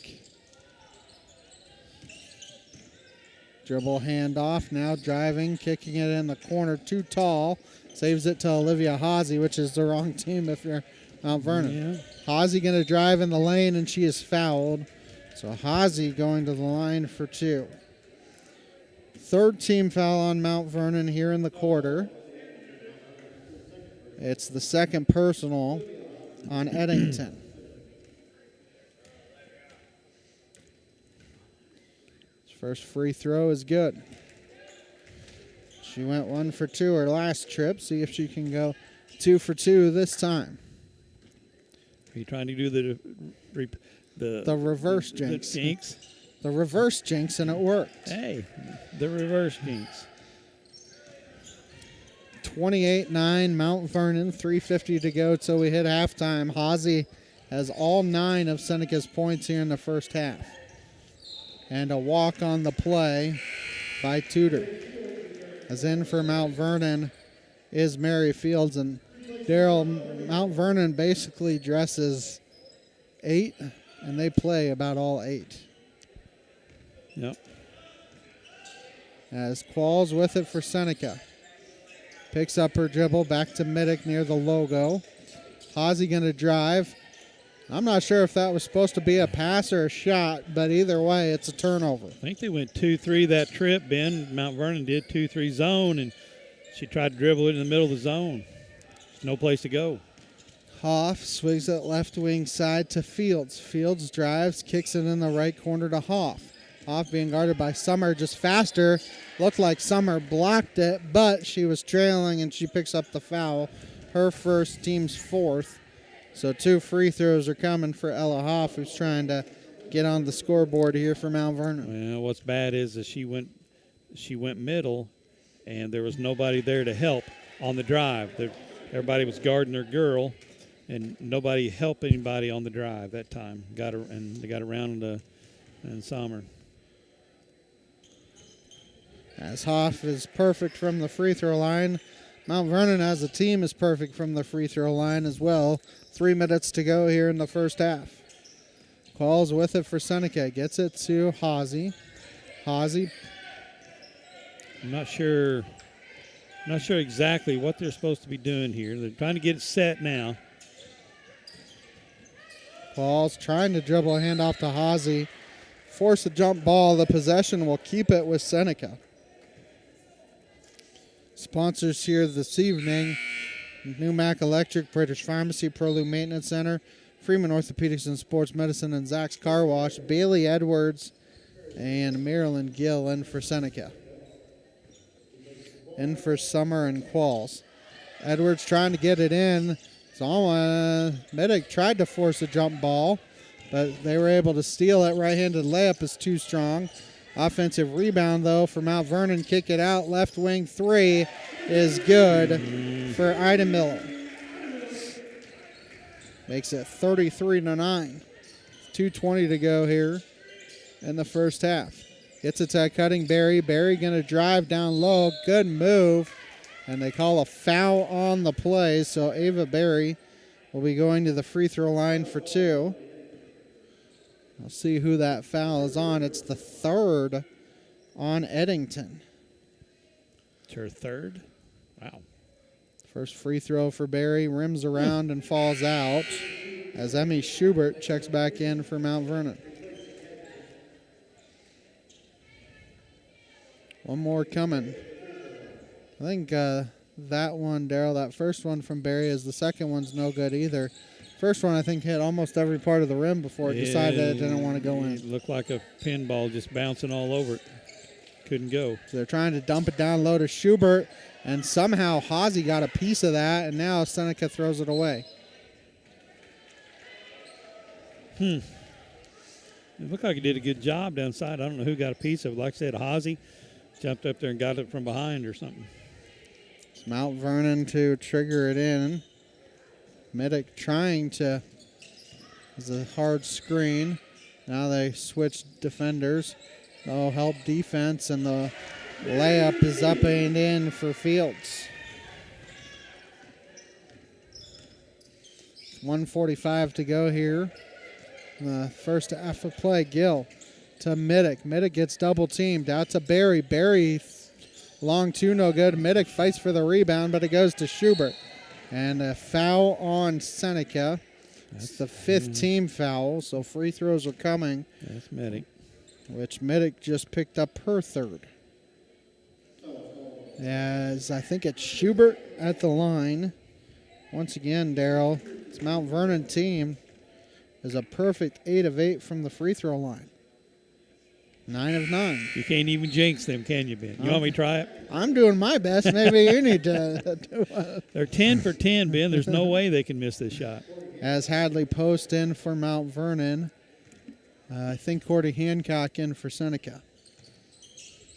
Dribble handoff, now driving, kicking it in the corner, too tall. Saves it to Olivia Hawsey, which is the wrong team if you're Mount Vernon. Yeah. Hawsey going to drive in the lane, and she is fouled. So Hawsey going to the line for 2. Third team foul on Mount Vernon here in the quarter. It's the second personal on Eddington. His first free throw is good. She went 1 for 2 her last trip. See if she can go 2 for 2 this time. Are you trying to do the reverse jinx? The jinx? The reverse jinx, and it worked. Hey, the reverse jinx. 28-9, Mount Vernon, 3:50 to go till we hit halftime. Hawsey has all 9 of Seneca's points here in the first half. And a walk on the play by Tudor. As in for Mount Vernon is Mary Fields. And Daryl, Mount Vernon basically dresses 8, and they play about all 8. Yep. As Qualls with it for Seneca. Picks up her dribble back to Middick near the logo. Hawsey going to drive. I'm not sure if that was supposed to be a pass or a shot, but either way, it's a turnover. I think they went 2-3 that trip, Ben. Mount Vernon did 2-3 zone, and she tried to dribble it in the middle of the zone. There's no place to go. Hoff swings it left wing side to Fields. Fields drives, kicks it in the right corner to Hoff. Hoff being guarded by Summer, just faster. Looked like Summer blocked it, but she was trailing, and she picks up the foul. Her first, team's 4th. So 2 free throws are coming for Ella Hoff, who's trying to get on the scoreboard here for Mount Vernon. Well, what's bad is that she went middle, and there was nobody there to help on the drive. Everybody was guarding their girl, and nobody helped anybody on the drive that time. They got around and Summer. As Hoff is perfect from the free throw line, Mount Vernon as a team is perfect from the free throw line as well. 3 minutes to go here in the first half. Calls with it for Seneca. Gets it to Hawsey. Hawsey. I'm not sure exactly what they're supposed to be doing here. They're trying to get it set now. Paul's trying to dribble a handoff to Hawsey. Force a jump ball. The possession will keep it with Seneca. Sponsors here this evening: Newmac Electric, British Pharmacy, Prolu Maintenance Center, Freeman Orthopedics and Sports Medicine, and Zach's Car Wash. Bailey Edwards and Marilyn Gill in for Seneca. In for Summer and Qualls. Edwards trying to get it in. Middick tried to force a jump ball, but they were able to steal it. Right-handed layup is too strong. Offensive rebound, though, for Mount Vernon. Kick it out. Left wing 3 is good for Ida Miller. Makes it 33-9. 2:20 to go here in the first half. Gets it to Cutting Berry. Berry going to drive down low. Good move. And they call a foul on the play. So Ava Berry will be going to the free throw line for 2. We'll see who that foul is on. It's the 3rd on Eddington. It's her third. Wow. First free throw for Barry, rims around and falls out as Emmy Schubert checks back in for Mount Vernon. One more coming. I think that one, Daryl, that first one from Barry is the second one's no good either. First one, I think, hit almost every part of the rim before it decided it didn't want to go in. It looked like a pinball just bouncing all over it. Couldn't go. So they're trying to dump it down low to Schubert, and somehow Hawsey got a piece of that, and now Seneca throws it away. It looked like he did a good job downside. I don't know who got a piece of it. Like I said, Hawsey jumped up there and got it from behind or something. It's Mount Vernon to trigger it in. Middick trying to, it's a hard screen. Now they switch defenders. That'll help defense, and the layup is up and in for Fields. 1:45 to go here. The first half of play. Gill to Middick. Middick gets double teamed. Out to Barry. Barry, long two, no good. Middick fights for the rebound, but it goes to Schubert. And a foul on Seneca. That's the fifth team foul, so free throws are coming. That's Middick. Which Middick just picked up her third. As I think it's Schubert at the line. Once again, Daryl, it's Mount Vernon team is a perfect 8 of 8 from the free throw line. 9 of 9. You can't even jinx them, can you, Ben? You want me to try it? I'm doing my best. Maybe you need to do it. They're 10 for 10, Ben. There's no way they can miss this shot. As Hadley posts in for Mount Vernon. I think Cordy Hancock in for Seneca.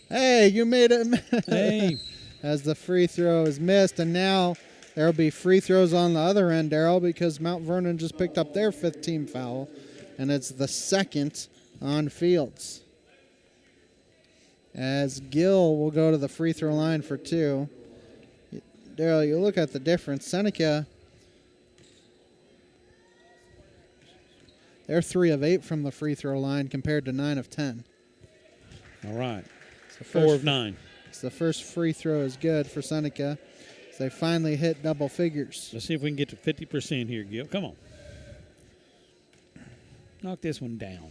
Hey, you made it. Hey. As the free throw is missed, and now there will be free throws on the other end, Daryl, because Mount Vernon just picked up their 5th team foul, and it's the second on Fields. As Gill will go to the free throw line for 2. Daryl, you look at the difference. Seneca, they're 3 of 8 from the free throw line compared to 9 of 10. All right. 4 of 9. So the first free throw is good for Seneca. So they finally hit double figures. Let's see if we can get to 50% here, Gil. Come on. Knock this one down.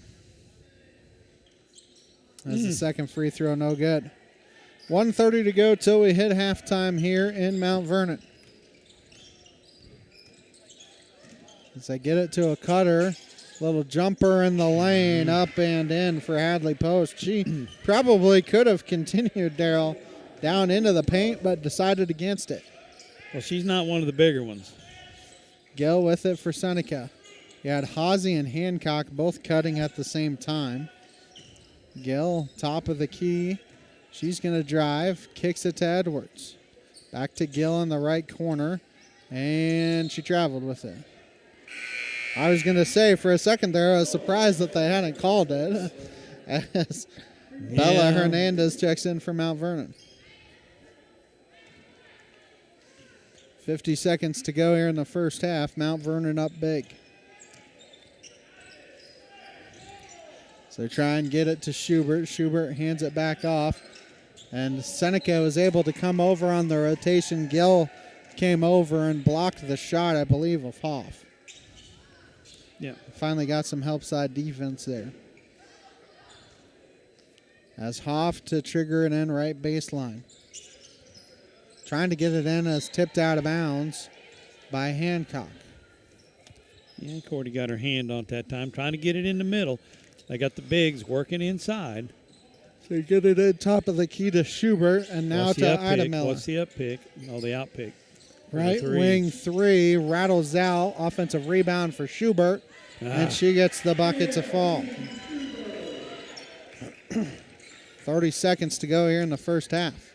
That's the second free throw, no good. 1:30 to go till we hit halftime here in Mount Vernon. As they get it to a cutter, little jumper in the lane, up and in for Hadley Post. She probably could have continued, Daryl, down into the paint, but decided against it. Well, she's not one of the bigger ones. Gill with it for Seneca. You had Hawsey and Hancock both cutting at the same time. Gill, top of the key. She's going to drive, kicks it to Edwards. Back to Gill in the right corner, and she traveled with it. I was going to say, for a second there, I was surprised that they hadn't called it. As Bella Hernandez checks in for Mount Vernon. 50 seconds to go here in the first half. Mount Vernon up big. So try and get it to Schubert. Schubert hands it back off. And Seneca was able to come over on the rotation. Gill came over and blocked the shot, I believe, of Hoff. Yeah. Finally got some help side defense there. As Hoff to trigger it in right baseline. Trying to get it in as tipped out of bounds by Hancock. Yeah, Cordy got her hand on it that time, trying to get it in the middle. They got the bigs working inside. So you get it in top of the key to Schubert, and now to Ida Miller. What's the up pick? Oh, the out pick. Right wing 3 rattles out. Offensive rebound for Schubert, and she gets the bucket to fall. 30 seconds to go here in the first half.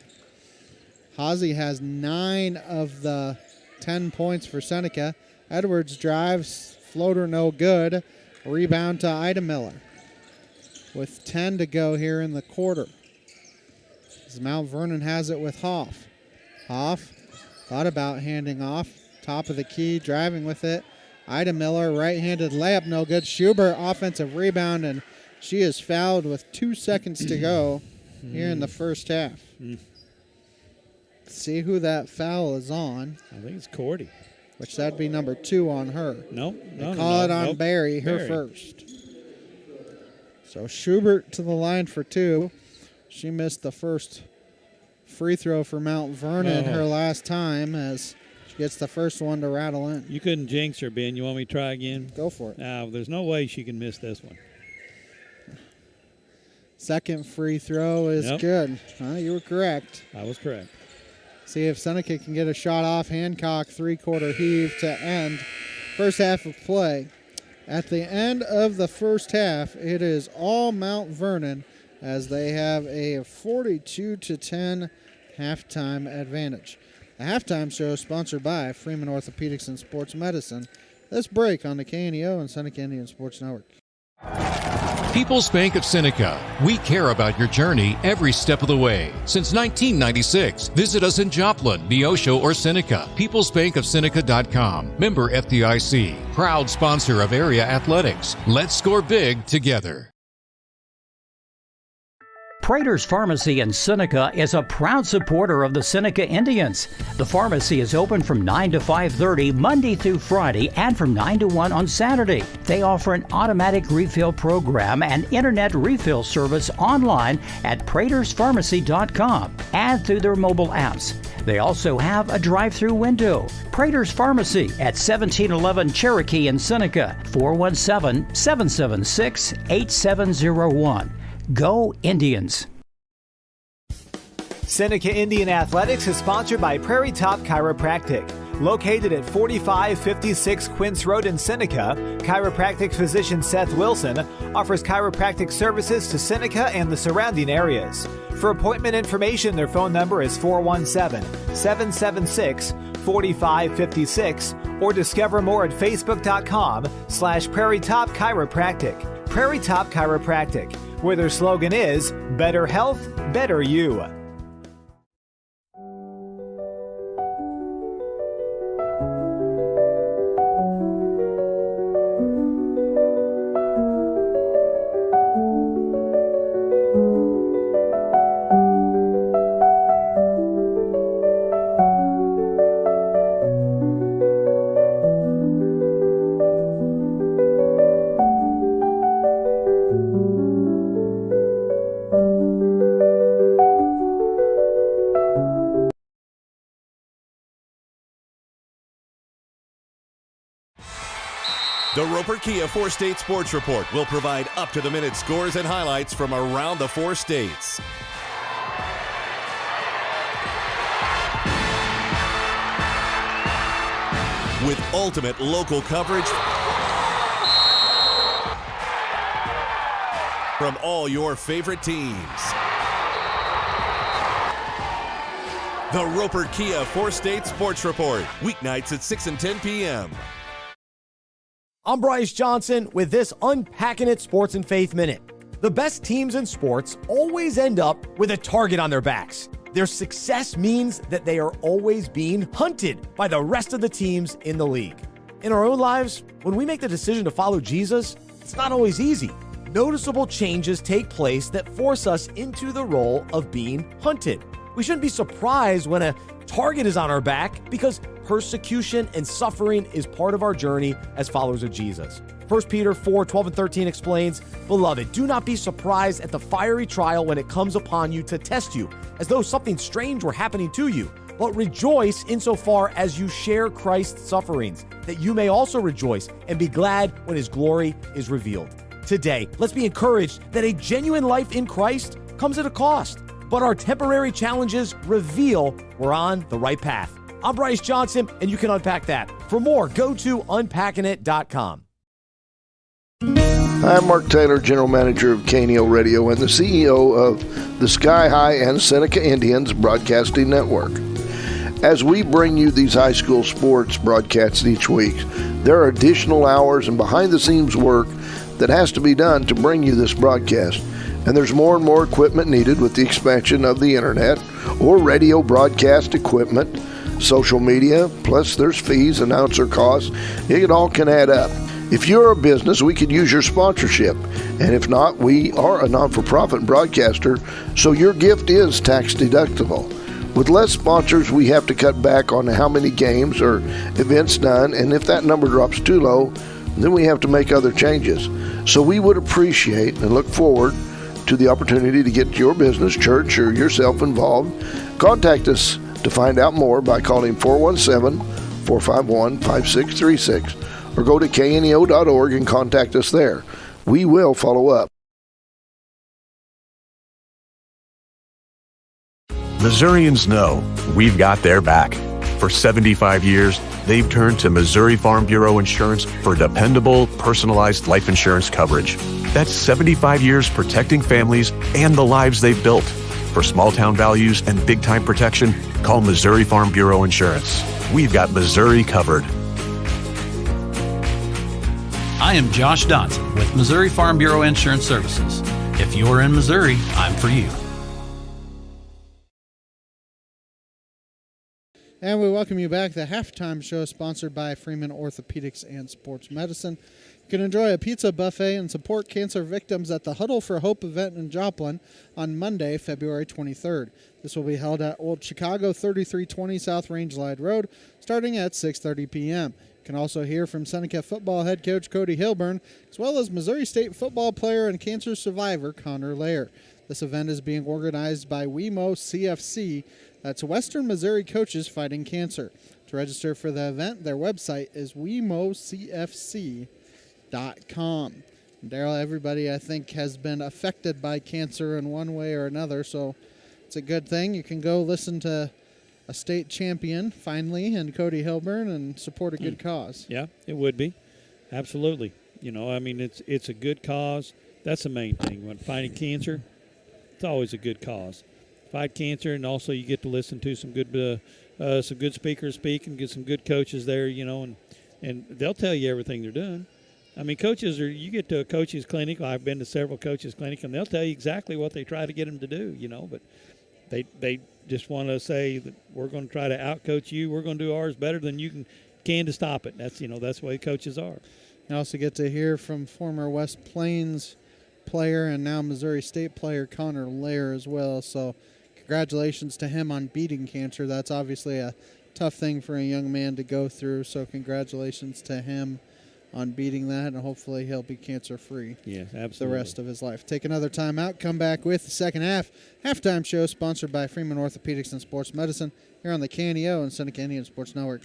Hawsey has 9 of the 10 points for Seneca. Edwards drives, floater no good. Rebound to Ida Miller. With 10 to go here in the quarter. As Mount Vernon has it with Hoff. Hoff thought about handing off. Top of the key, driving with it. Ida Miller, right-handed layup, no good. Schubert, offensive rebound, and she is fouled with 2 seconds to go here in the first half. see who that foul is on. I think it's Cordy. Which that'd be number 2 on her. No. Call it on Barry, her first. So Schubert to the line for 2. She missed the first free throw for Mount Vernon her last time as she gets the first one to rattle in. You couldn't jinx her, Ben. You want me to try again? Go for it. No, there's no way she can miss this one. Second free throw is good. You were correct. I was correct. See if Seneca can get a shot off. Hancock, 3-quarter heave to end first half of play. At the end of the first half, it is all Mount Vernon as they have a 42-10 halftime advantage. The halftime show is sponsored by Freeman Orthopedics and Sports Medicine. This break on the KNEO and Seneca Indian Sports Network. People's Bank of Seneca. We care about your journey every step of the way. Since 1996, visit us in Joplin, Neosho, or Seneca. PeoplesBankOfSeneca.com. Member FDIC. Proud sponsor of area athletics. Let's score big together. Prater's Pharmacy in Seneca is a proud supporter of the Seneca Indians. The pharmacy is open from 9 to 5:30 Monday through Friday and from 9 to 1 on Saturday. They offer an automatic refill program and internet refill service online at praterspharmacy.com and through their mobile apps. They also have a drive-through window. Prater's Pharmacy at 1711 Cherokee in Seneca, 417-776-8701. Go Indians! Seneca Indian Athletics is sponsored by Prairie Top Chiropractic. Located at 4556 Quince Road in Seneca, chiropractic physician Seth Wilson offers chiropractic services to Seneca and the surrounding areas. For appointment information, their phone number is 417-776-4556 or discover more at facebook.com/Prairie Top Chiropractic. Prairie Top Chiropractic, where their slogan is, better health, better you. The Roper Kia 4-State Sports Report will provide up-to-the-minute scores and highlights from around the 4 states. With ultimate local coverage from all your favorite teams. The Roper Kia 4-State Sports Report, weeknights at 6 and 10 p.m. I'm Bryce Johnson with this Unpacking It Sports and Faith Minute. The best teams in sports always end up with a target on their backs. Their success means that they are always being hunted by the rest of the teams in the league. In our own lives, when we make the decision to follow Jesus, it's not always easy. Noticeable changes take place that force us into the role of being hunted. We shouldn't be surprised when a target is on our back because persecution and suffering is part of our journey as followers of Jesus. 1 Peter 4:12-13 explains, "Beloved, do not be surprised at the fiery trial when it comes upon you to test you, as though something strange were happening to you. But rejoice insofar as you share Christ's sufferings, that you may also rejoice and be glad when his glory is revealed." Today, let's be encouraged that a genuine life in Christ comes at a cost, but our temporary challenges reveal we're on the right path. I'm Bryce Johnson, and you can unpack that. For more, go to unpackingit.com. I'm Mark Taylor, General Manager of KNEO Radio and the CEO of the Sky High and Seneca Indians Broadcasting Network. As we bring you these high school sports broadcasts each week, there are additional hours and behind-the-scenes work that has to be done to bring you this broadcast. And there's more and more equipment needed with the expansion of the internet or radio broadcast equipment, social media, plus there's fees, announcer costs. It all can add up. If you're a business, we could use your sponsorship. And if not, we are a non-for-profit broadcaster, so your gift is tax deductible. With less sponsors, we have to cut back on how many games or events done, and if that number drops too low, then we have to make other changes. So we would appreciate and look forward to the opportunity to get your business, church, or yourself involved. Contact us to find out more by calling 417-451-5636 or go to kneo.org and contact us there. We will follow up. Missourians know we've got their back. For 75 years, they've turned to Missouri Farm Bureau Insurance for dependable, personalized life insurance coverage. That's 75 years protecting families and the lives they've built. For small-town values and big-time protection, call Missouri Farm Bureau Insurance. We've got Missouri covered. I am Josh Dotson with Missouri Farm Bureau Insurance Services. If you're in Missouri, I'm for you. And we welcome you back. The halftime show sponsored by Freeman Orthopedics and Sports Medicine. You can enjoy a pizza buffet and support cancer victims at the Huddle for Hope event in Joplin on Monday, February 23rd. This will be held at Old Chicago, 3320 South Range Lide Road, starting at 6:30 p.m. You can also hear from Seneca football head coach Cody Hilburn, as well as Missouri State football player and cancer survivor Connor Lair. This event is being organized by WeMo CFC. That's Western Missouri Coaches Fighting Cancer. To register for the event, their website is wemocfc.com. Daryl, everybody, I think, has been affected by cancer in one way or another, so it's a good thing. You can go listen to a state champion, finally, and Cody Hilburn, and support a good cause. Yeah, it would be. Absolutely. You know, I mean, it's a good cause. That's the main thing. When fighting cancer, it's always a good cause. Fight cancer, and also you get to listen to some good speakers speak and get some good coaches there, you know, and they'll tell you everything they're doing. I mean, you get to a coach's clinic. I've been to several coaches' clinics, and they'll tell you exactly what they try to get them to do, you know, but they just want to say that we're going to try to out-coach you. We're going to do ours better than you can to stop it. That's, you know, that's the way coaches are. You also get to hear from former West Plains player and now Missouri State player Connor Lair as well, so congratulations to him on beating cancer. That's obviously a tough thing for a young man to go through, so congratulations to him on beating that, and hopefully he'll be cancer-free absolutely. the rest of his life. Take another time out, come back with the second halftime show sponsored by Freeman Orthopedics and Sports Medicine here on the KNEO and Seneca Indian Sports Network.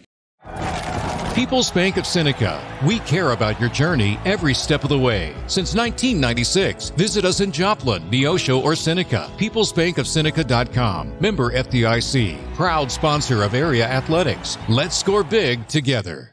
People's Bank of Seneca. We care about your journey every step of the way. Since 1996, visit us in Joplin, Neosho, or Seneca. PeoplesBankOfSeneca.com. Member FDIC. Proud sponsor of area athletics. Let's score big together.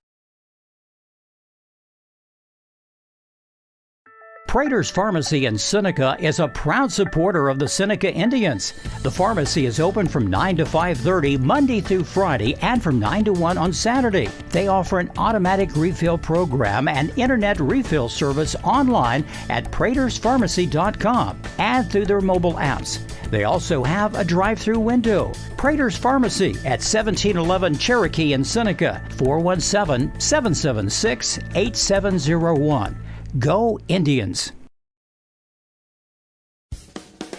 Prater's Pharmacy in Seneca is a proud supporter of the Seneca Indians. The pharmacy is open from 9 to 5:30 Monday through Friday and from 9 to 1 on Saturday. They offer an automatic refill program and internet refill service online at praterspharmacy.com and through their mobile apps. They also have a drive-through window. Prater's Pharmacy at 1711 Cherokee in Seneca, 417-776-8701. Go Indians!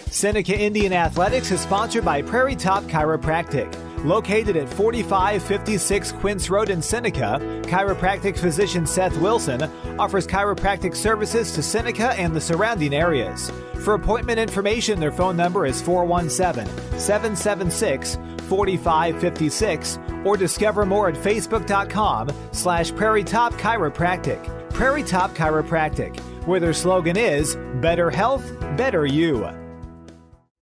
Seneca Indian Athletics is sponsored by Prairie Top Chiropractic. Located at 4556 Quince Road in Seneca, chiropractic physician Seth Wilson offers chiropractic services to Seneca and the surrounding areas. For appointment information, their phone number is 417-776-4556 or discover more at facebook.com/Prairie Top Chiropractic. Prairie Top Chiropractic, where their slogan is, Better Health, Better You.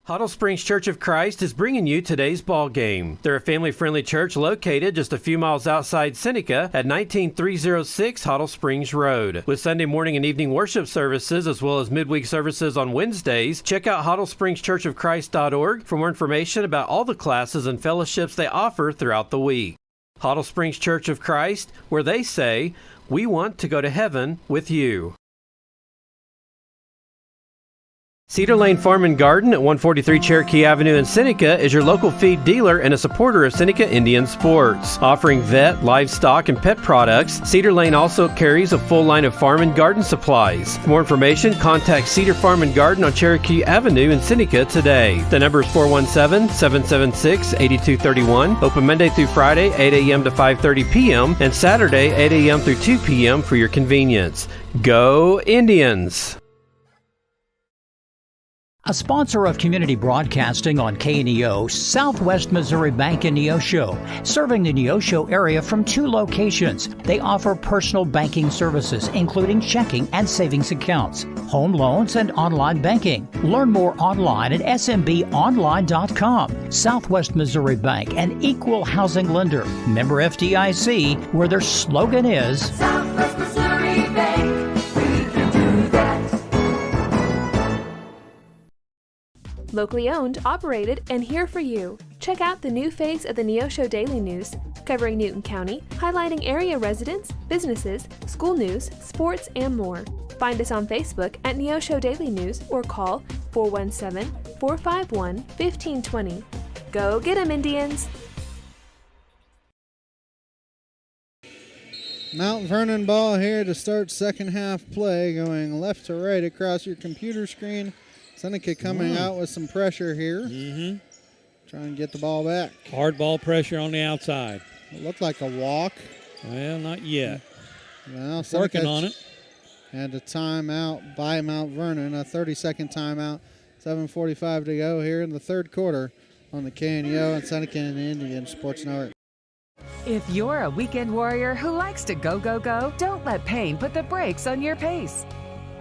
Huddle Springs Church of Christ is bringing you today's ball game. They're a family-friendly church located just a few miles outside Seneca at 19306 Huddle Springs Road. With Sunday morning and evening worship services as well as midweek services on Wednesdays, check out HuddleSpringsChurchofChrist.org for more information about all the classes and fellowships they offer throughout the week. Huddle Springs Church of Christ, where they say, we want to go to heaven with you. Cedar Lane Farm and Garden at 143 Cherokee Avenue in Seneca is your local feed dealer and a supporter of Seneca Indian sports. Offering vet, livestock, and pet products, Cedar Lane also carries a full line of farm and garden supplies. For more information, contact Cedar Farm and Garden on Cherokee Avenue in Seneca today. The number is 417-776-8231. Open Monday through Friday, 8 a.m. to 5:30 p.m. and Saturday, 8 a.m. through 2 p.m. for your convenience. Go Indians! A sponsor of community broadcasting on KNEO, Southwest Missouri Bank in Neosho, serving the Neosho area from 2 locations. They offer personal banking services, including checking and savings accounts, home loans, and online banking. Learn more online at smbonline.com. Southwest Missouri Bank, an equal housing lender. Member FDIC, where their slogan is Southwest Missouri Bank. We can do that. Locally owned, operated, and here for you. Check out the new face of the Neosho Daily News, covering Newton County, highlighting area residents, businesses, school news, sports, and more. Find us on Facebook at Neosho Daily News or call 417-451-1520. Go get 'em, Indians! Mount Vernon ball here to start second half play, going left to right across your computer screen. Seneca coming out with some pressure here. Mm-hmm. Trying to get the ball back. Hard ball pressure on the outside. It looked like a walk. Well, not yet. Well, Working on it. And a timeout by Mount Vernon, a 30-second timeout. 7:45 to go here in the third quarter on the KNEO and Seneca Indian Sports Network. If you're a weekend warrior who likes to go, go, go, don't let pain put the brakes on your pace.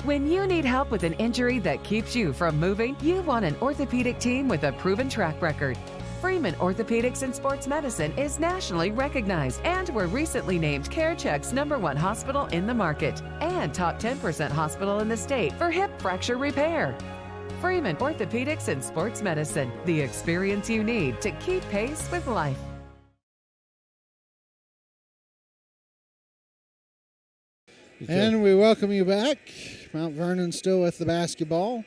When you need help with an injury that keeps you from moving, you want an orthopedic team with a proven track record. Freeman Orthopedics and Sports Medicine is nationally recognized and were recently named CareCheck's #1 hospital in the market and top 10% hospital in the state for hip fracture repair. Freeman Orthopedics and Sports Medicine, the experience you need to keep pace with life. And we welcome you back. Mount Vernon still with the basketball.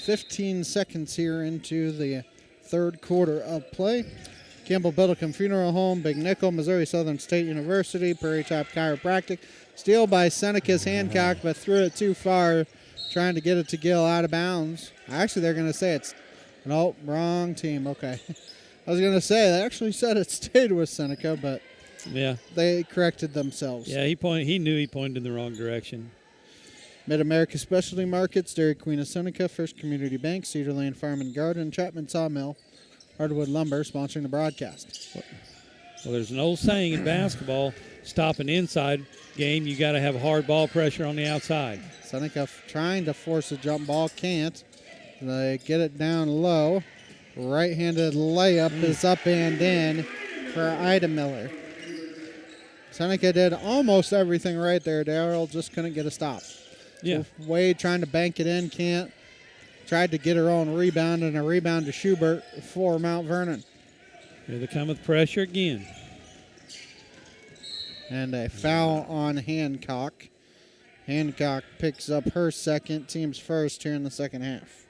15 seconds here into the third quarter of play. Campbell Biddlecombe Funeral Home, Big Nickel, Missouri Southern State University, Prairie Top Chiropractic. Steal by Seneca's Hancock, but threw it too far, trying to get it to Gill out of bounds. Actually, they're going to say it's, no, wrong team. Okay. I was going to say, they actually said it stayed with Seneca, but yeah, they corrected themselves. Yeah, he knew he pointed in the wrong direction. Mid-America Specialty Markets, Dairy Queen of Seneca, First Community Bank, Cedar Lane Farm and Garden, Chapman Sawmill, Hardwood Lumber sponsoring the broadcast. Well, there's an old saying in basketball, stop an inside game, you got to have hard ball pressure on the outside. Seneca trying to force a jump ball, can't. They get it down low. Right-handed layup is up and in for Ida Miller. Seneca did almost everything right there. Darrell just couldn't get a stop. Yeah. Wade trying to bank it in, can't. Tried to get her own rebound, and a rebound to Schubert for Mount Vernon. Here they come with pressure again. And a foul on Hancock. Hancock picks up her second, team's first here in the second half.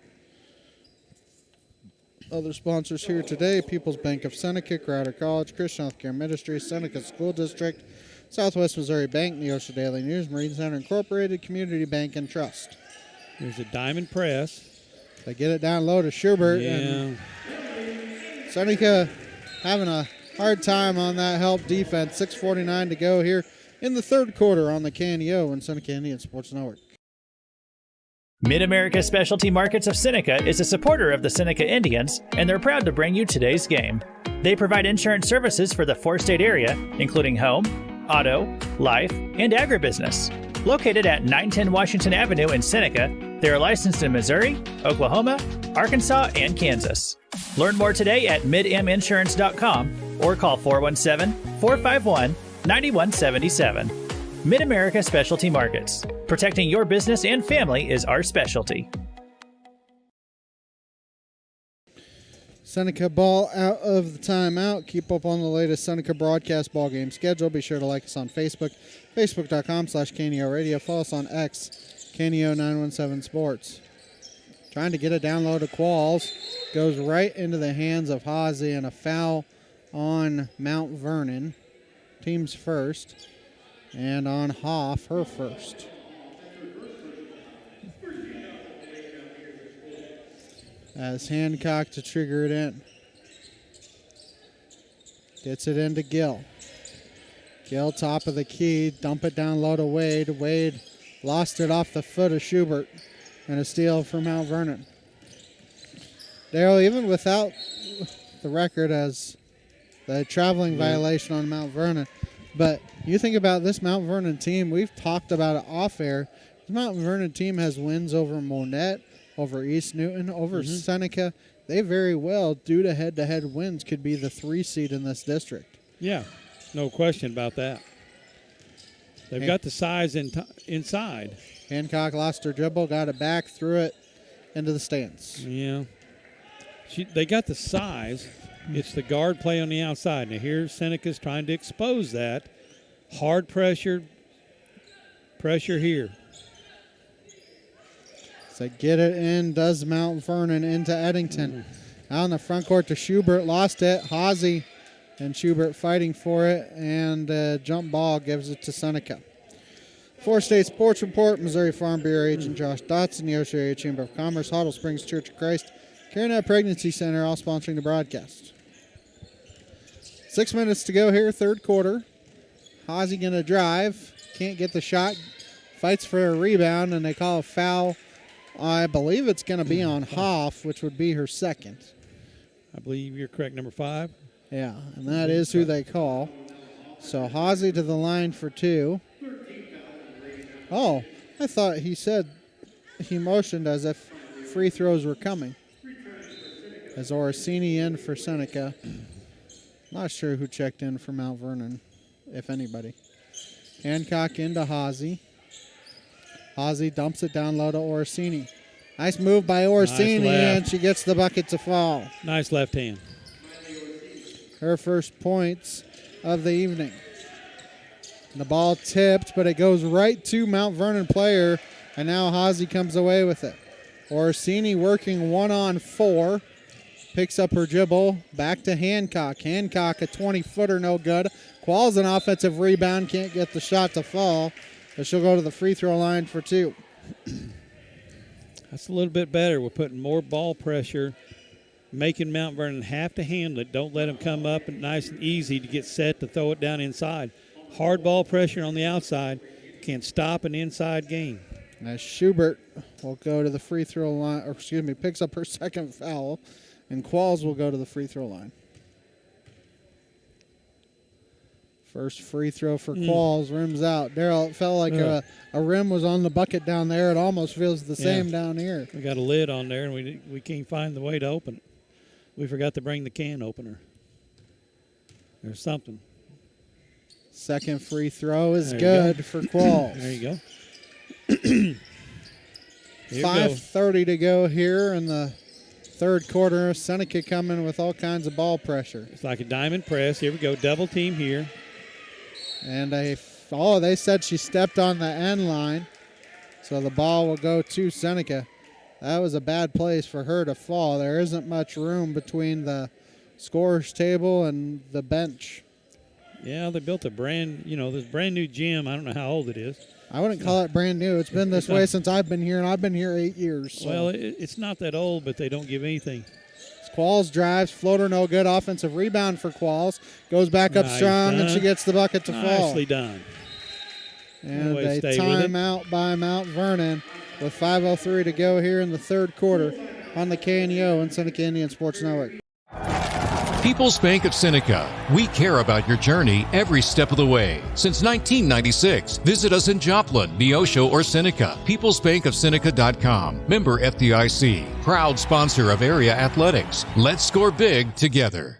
Other sponsors here today, People's Bank of Seneca, Crowder College, Christian Healthcare Ministry, Seneca School District, Southwest Missouri Bank, Neosho Daily News, Marine Center Incorporated, Community Bank and Trust. There's a diamond press. They get it down low to Schubert. Yeah. And Seneca having a hard time on that help defense. 6:49 to go here in the third quarter on the KNEO and Seneca Indian Sports Network. Mid-America Specialty Markets of Seneca is a supporter of the Seneca Indians, and they're proud to bring you today's game. They provide insurance services for the four-state area, including home, auto, life, and agribusiness. Located at 910 Washington Avenue in Seneca, they are licensed in Missouri, Oklahoma, Arkansas, and Kansas. Learn more today at midminsurance.com or call 417-451-9177. Mid-America Specialty Markets. Protecting your business and family is our specialty. Seneca ball out of the timeout. Keep up on the latest Seneca broadcast ball game schedule. Be sure to like us on Facebook, facebook.com/KNEO Radio. Follow us on X, KNEO 917 Sports. trying to get it down low to Qualls. Goes right into the hands of Haase, and a foul on Mount Vernon. Team's first. And on Hoff, her first. As Hancock to trigger it in. Gets it into Gill. Gill, top of the key, dump it down low to Wade. Wade lost it off the foot of Schubert, and a steal for Mount Vernon. Daryl, even without the record as the traveling violation on Mount Vernon, but you think about this Mount Vernon team, we've talked about it off air. The Mount Vernon team has wins over Monette, over East Newton, over Seneca. They very well, due to head-to-head wins, could be the 3 seed in this district. Yeah, no question about that. They've got the size inside. Hancock lost her dribble, got it back, threw it into the stands. Yeah. They got the size. It's the guard play on the outside. Now here Seneca's trying to expose that. Hard pressure here. So get it in, does Mount Vernon into Eddington. Out in the front court to Schubert, lost it. Haase and Schubert fighting for it, and jump ball gives it to Seneca. 4-State Sports Report, Missouri Farm Bureau agent Josh Dotson, Neosho Area Chamber of Commerce, Huddle Springs Church of Christ, CareNet Pregnancy Center, all sponsoring the broadcast. 6 minutes to go here, third quarter. Haase going to drive, can't get the shot, fights for a rebound, and they call a foul. I believe it's going to be on Hoff, which would be her second. I believe you're correct, number 5. Yeah, and that is who they call. So Haase to the line for 2. Oh, I thought he said he motioned as if free throws were coming. As Orsini in for Seneca. Not sure who checked in for Mount Vernon, if anybody. Hancock into Haase. Haase dumps it down low to Orsini. Nice move by Orsini, and she gets the bucket to fall. Nice left hand. Her first points of the evening. And the ball tipped, but it goes right to Mount Vernon player, and now Haase comes away with it. Orsini working 1-on-4. Picks up her dribble, back to Hancock. Hancock, a 20-footer, no good. Qualls an offensive rebound, can't get the shot to fall, but she'll go to the free throw line for 2. That's a little bit better. We're putting more ball pressure, making Mount Vernon have to handle it. Don't let them come up and nice and easy to get set to throw it down inside. Hard ball pressure on the outside can stop an inside game. As Schubert will go to the free throw line, or excuse me, picks up her second foul, and Qualls will go to the free throw line. First free throw for Qualls, rims out. Daryl, it felt like a rim was on the bucket down there. It almost feels the same down here. We got a lid on there, and we can't find the way to open it. We forgot to bring the can opener. There's something. Second free throw is good for Qualls. There you go. 5:30 to go here in the third quarter. Seneca coming with all kinds of ball pressure. It's like a diamond press. Here we go. Double team here. And they said she stepped on the end line. So the ball will go to Seneca. That was a bad place for her to fall. There isn't much room between the scorer's table and the bench. Yeah, they built this brand new gym. I don't know how old it is. I wouldn't call it brand new. It's been this way since I've been here, and I've been here 8 years. So. Well, it's not that old, but they don't give anything. Qualls drives, floater no good, offensive rebound for Qualls. Goes back up strong, and she gets the bucket to fall. Nicely done. And a timeout by Mount Vernon with 5:03 to go here in the third quarter on the KNEO and Seneca Indian Sports Network. People's Bank of Seneca. We care about your journey every step of the way. Since 1996, visit us in Joplin, Neosho, or Seneca. PeoplesBankOfSeneca.com. Member FDIC. Proud sponsor of area athletics. Let's score big together.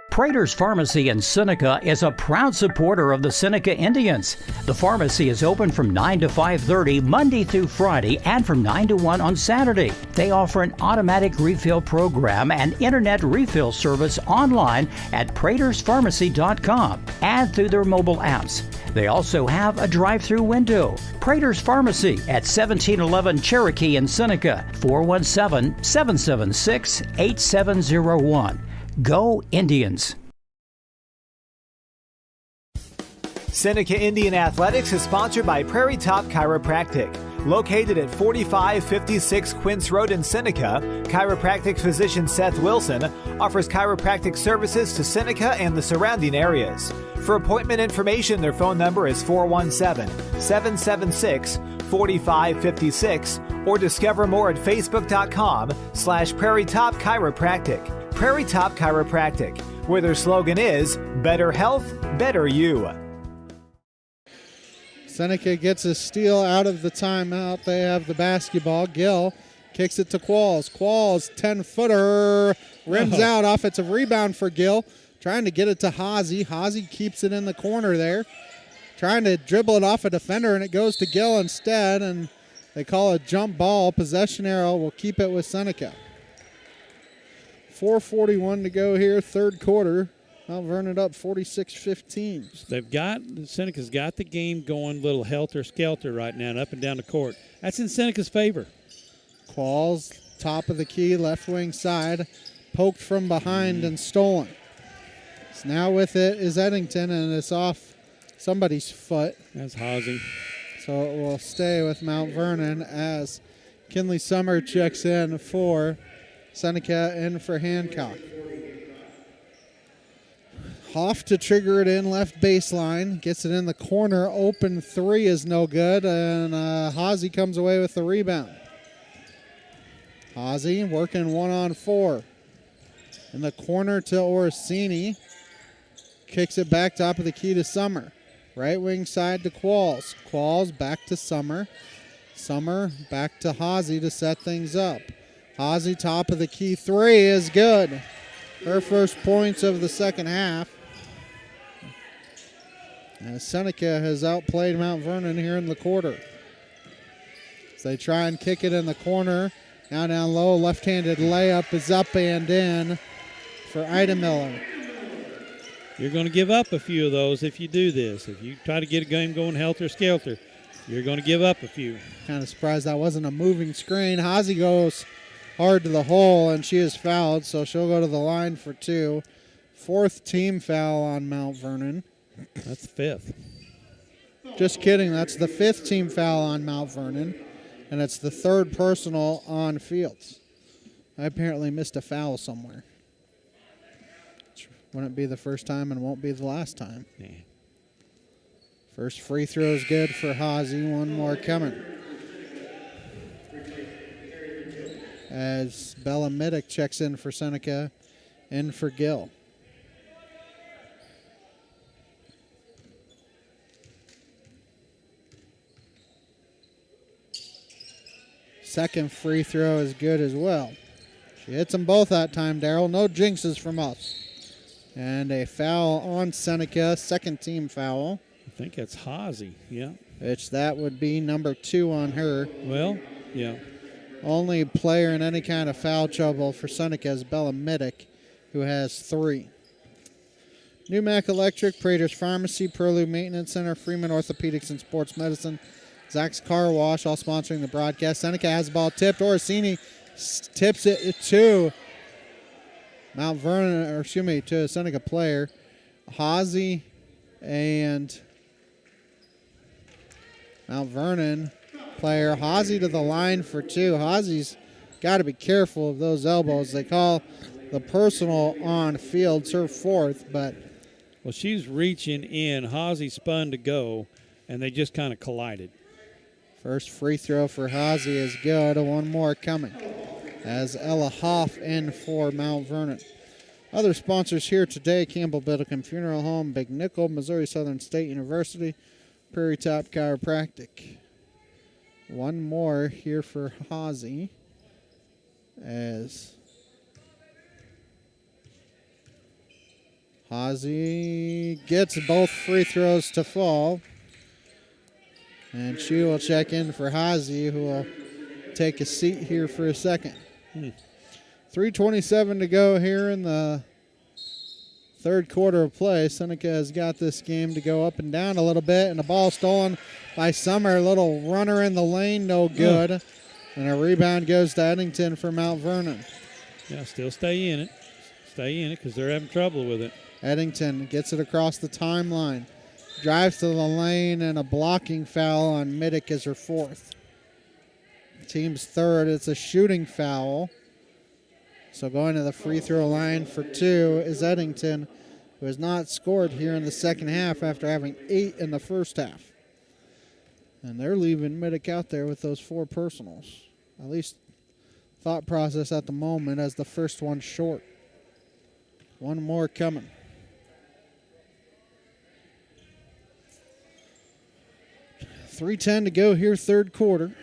Prater's Pharmacy in Seneca is a proud supporter of the Seneca Indians. The pharmacy is open from 9 to 5:30 Monday through Friday and from 9 to 1 on Saturday. They offer an automatic refill program and internet refill service online at praterspharmacy.com and through their mobile apps. They also have a drive-through window. Prater's Pharmacy at 1711 Cherokee in Seneca, 417-776-8701. Go Indians! Seneca Indian Athletics is sponsored by Prairie Top Chiropractic. Located at 4556 Quince Road in Seneca, chiropractic physician Seth Wilson offers chiropractic services to Seneca and the surrounding areas. For appointment information, their phone number is 417-776-4556 or discover more at facebook.com/Prairie Top Chiropractic. Prairie Top Chiropractic, where their slogan is better health, better you. Seneca gets a steal out of the timeout. They have the basketball. Gill kicks it to Qualls. Qualls, 10-footer, rims out. Offensive rebound for Gill. Trying to get it to Hazy. Hazy keeps it in the corner there. Trying to dribble it off a defender, and it goes to Gill instead, and they call a jump ball. Possession arrow will keep it with Seneca. 4:41 to go here, third quarter. Mount Vernon up 46-15. Seneca's got the game going a little helter-skelter right now and up and down the court. That's in Seneca's favor. Qualls, top of the key, left wing side, poked from behind and stolen. So now with it is Eddington, and it's off somebody's foot. That's Hazy. So it will stay with Mount Vernon as Kinley Summer checks in for Seneca and for Hancock. Hoff to trigger it in left baseline. Gets it in the corner. Open three is no good. And Hazy comes away with the rebound. Hazy working 1-on-4. In the corner to Orsini. Kicks it back top of the key to Summer. Right wing side to Qualls. Qualls back to Summer. Summer back to Hazy to set things up. Hazy top of the key three is good. Her first points of the second half. As Seneca has outplayed Mount Vernon here in the quarter. As they try and kick it in the corner. Now down low, left-handed layup is up and in for Ida Miller. You're going to give up a few of those if you do this. If you try to get a game going helter-skelter, you're going to give up a few. Kind of surprised that wasn't a moving screen. Hazy goes hard to the hole, and she is fouled, so she'll go to the line for two. Fourth team foul on Mount Vernon. That's the fifth. Just kidding. That's the fifth team foul on Mount Vernon, and it's the third personal on Fields. I apparently missed a foul somewhere. Which wouldn't be the first time and won't be the last time. Yeah. First free throw is good for Hazy. One more coming. As Bella Middick checks in for Seneca and for Gill. Second free throw is good as well. She hits them both that time, Darryl. No jinxes from us. And a foul on Seneca, second team foul. I think that's Hazy, yeah. Which that would be number 2 on her. Well, yeah. Only player in any kind of foul trouble for Seneca is Bella Middick, who has 3. New Mac Electric, Prater's Pharmacy, Perlew Maintenance Center, Freeman Orthopedics and Sports Medicine, Zach's Car Wash, all sponsoring the broadcast. Seneca has the ball tipped. Orsini tips it to Mount Vernon, or excuse me, to a Seneca player. Hazy and Mount Vernon player. Hazy to the line for 2. Hazy's got to be careful of those elbows. They call the personal on Fields, her 4th, but. Well, she's reaching in. Hazy spun to go, and they just kind of collided. First free throw for Hazy is good. One more coming as Ella Hoff in for Mount Vernon. Other sponsors here today: Campbell Biddlecombe Funeral Home, Big Nickel, Missouri Southern State University, Prairie Top Chiropractic. One more here for Hazy as Hazy gets both free throws to fall. And she will check in for Hazy, who will take a seat here for a second. 3:27 to go here in the third quarter of play. Seneca has got this game to go up and down a little bit, and the ball stolen by Summer. A little runner in the lane, no good. And a rebound goes to Eddington for Mount Vernon. Yeah, still stay in it. Stay in it because they're having trouble with it. Eddington gets it across the timeline. Drives to the lane, and a blocking foul on Middick is her fourth. Team's third. It's a shooting foul. So going to the free throw line for two is Eddington, who has not scored here in the second half after having 8 in the first half. And they're leaving Middick out there with those 4 personals. At least thought process at the moment as the first one short. One more coming. .310 to go here, third quarter.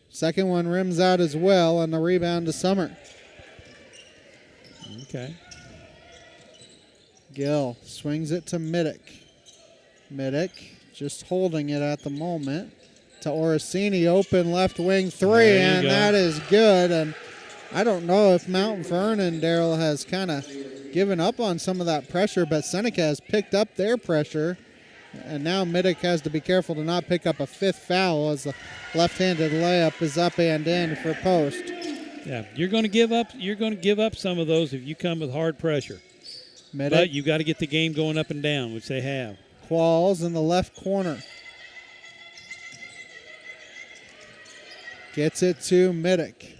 Second one rims out as well, and the rebound to Summer. Okay. Gill swings it to Middick. Middick just holding it at the moment to Orsini. Open left wing three, and that is good. And I don't know if Mount Vernon, Daryl, has kind of given up on some of that pressure, but Seneca has picked up their pressure. And now Middick has to be careful to not pick up a 5th foul as the left-handed layup is up and in for post. Yeah, you're going to give up. You're going to give up some of those if you come with hard pressure. Middick. But you got to get the game going up and down, which they have. Qualls in the left corner. Gets it to Middick.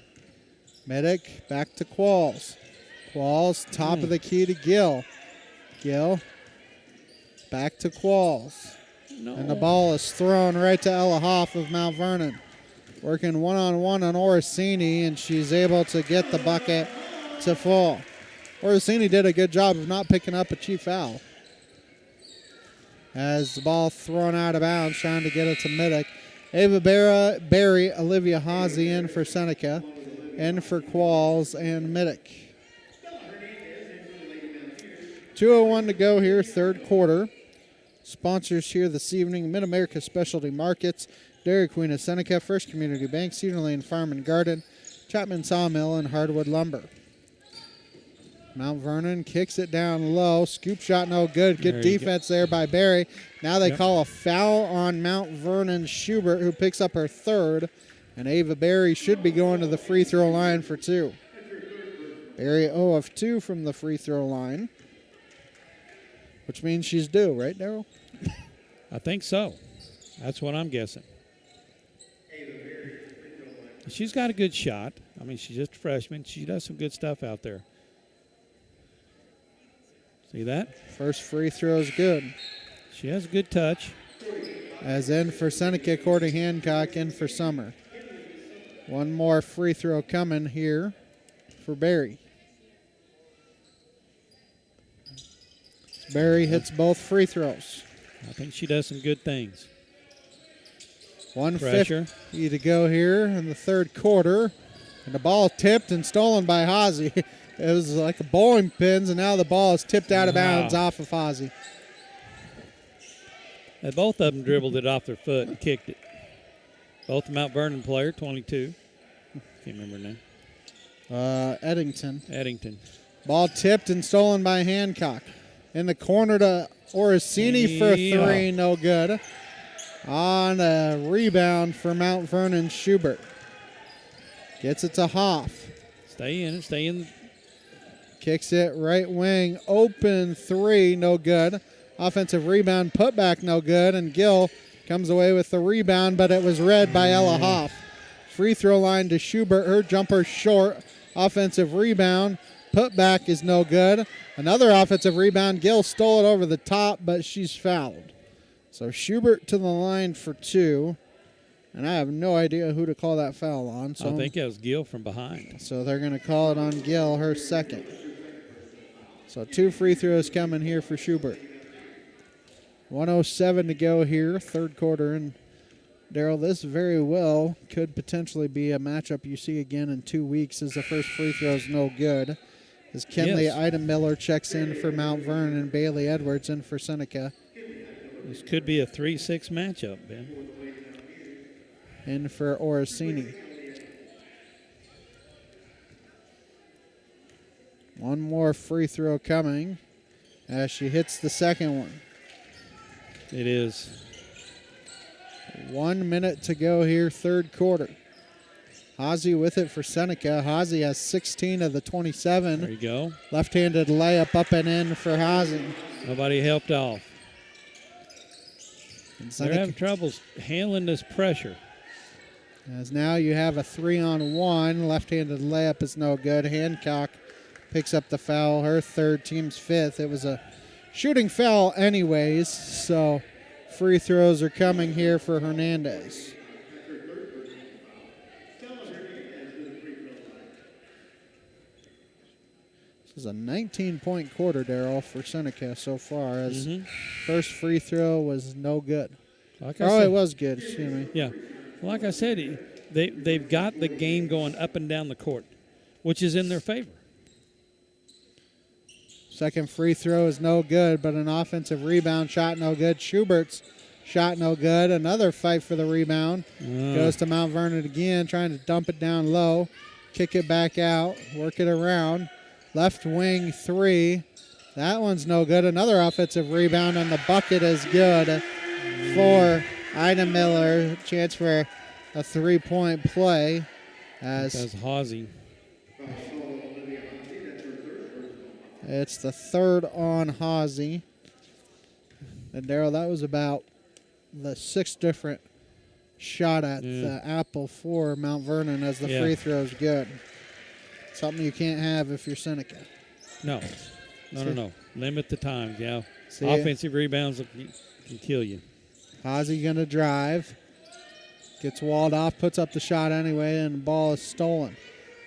Middick back to Qualls. Qualls top of the key to Gill. Gill back to Qualls. No. And the ball is thrown right to Ella Hoff of Mount Vernon. Working one-on-one on Orsini, and she's able to get the bucket to fall. Orsini did a good job of not picking up a cheap foul. As the ball thrown out of bounds, trying to get it to Middick. Ava Berry, Olivia Haase in for Seneca, in for Qualls and Middick. 2:01 to go here, third quarter. Sponsors here this evening: Mid-America Specialty Markets, Dairy Queen of Seneca, First Community Bank, Cedar Lane Farm and Garden, Chapman Sawmill, and Hardwood Lumber. Mount Vernon kicks it down low. Scoop shot no good. Good defense there by Berry. Now they call a foul on Mount Vernon Schubert, who picks up her third. And Ava Berry should be going to the free throw line for 2. Berry 0 of 2 from the free throw line, which means she's due, right, Daryl? I think so. That's what I'm guessing. She's got a good shot. I mean, she's just a freshman. She does some good stuff out there. See that? First free throw is good. She has a good touch. As in for Seneca, Courtney Hancock in for Summer. One more free throw coming here for Berry. Berry hits both free throws. I think she does some good things. 1:50 to go here in the third quarter. And the ball tipped and stolen by Haase. It was like a bowling pins, and now the ball is tipped out of bounds off of Haase. And both of them dribbled it off their foot and kicked it. Both the Mount Vernon player, 22. Can't remember her name. Eddington. Ball tipped and stolen by Hancock. In the corner to Orsini for 3, no good. On a rebound for Mount Vernon Schubert. Gets it to Hoff. Stay in. Kicks it right wing. Open 3, no good. Offensive rebound, putback, no good. And Gill comes away with the rebound, but it was read by Ella Hoff. Free throw line to Schubert. Her jumper short. Offensive rebound. Putback is no good. Another offensive rebound. Gill stole it over the top, but she's fouled. So Schubert to the line for 2. And I have no idea who to call that foul on. So I think that was Gill from behind. So they're going to call it on Gill, her second. So 2 free throws coming here for Schubert. 1:07 to go here, third quarter. And Daryl, this very well could potentially be a matchup you see again in 2 weeks, as the first free throw is no good. As Kenley Ida Miller checks in for Mount Vernon and Bailey Edwards in for Seneca. This could be a 3-6 matchup, Ben. in for Orsini. One more free throw coming as she hits the second one. It is. 1 minute to go here, third quarter. Hazy with it for Seneca. Hazy has 16 of the 27. There you go. Left-handed layup up and in for Hazy. Nobody helped off. They're having troubles handling this pressure. As now you have a 3-on-1. Left-handed layup is no good. Hancock picks up the foul, her third, team's fifth. It was a shooting foul anyways, so free throws are coming here for Hernandez. This is a 19-point quarter, Darryl, for Seneca so far, as first free throw was no good. It was good, excuse me. Yeah. Like I said, they've got the game going up and down the court, which is in their favor. Second free throw is no good, but an offensive rebound shot no good. Schubert's shot no good. Another fight for the rebound. Goes to Mount Vernon again, trying to dump it down low. Kick it back out, work it around. Left wing three. That one's no good. Another offensive rebound, and the bucket is good for Ida Miller. Chance for a three-point play. As Hazy. It's the third on Hazy. And Darryl, that was about the sixth different shot at the apple for Mount Vernon as the free throw's good. Something you can't have if you're Seneca. No. Limit the times, Offensive rebounds can kill you. Hazy going to drive. Gets walled off, puts up the shot anyway, and the ball is stolen.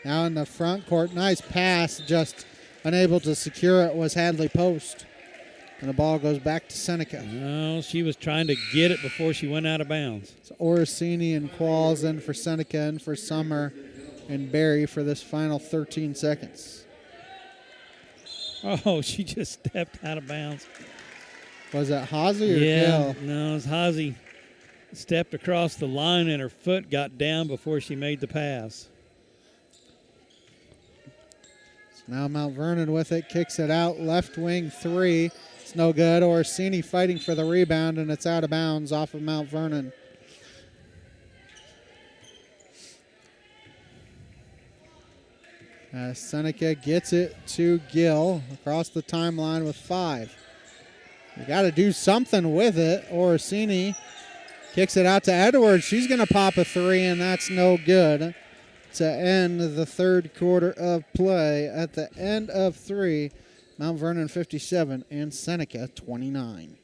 Now in the front court, nice pass, just unable to secure it was Hadley Post. And the ball goes back to Seneca. No, she was trying to get it before she went out of bounds. So Orsini and Qualls in for Seneca and for Summer and Barry for this final 13 seconds. Oh, she just stepped out of bounds. Was that Hazy or Gill? No, it was Hazy. Stepped across the line and her foot got down before she made the pass. Now Mount Vernon with it, kicks it out, left wing three. It's no good. Orsini fighting for the rebound, and it's out of bounds off of Mount Vernon. Seneca gets it to Gill across the timeline with 5. You got to do something with it. Orsini kicks it out to Edwards. She's going to pop a 3, and that's no good. To end the third quarter of play. At the end of 3, Mount Vernon 57 and Seneca 29.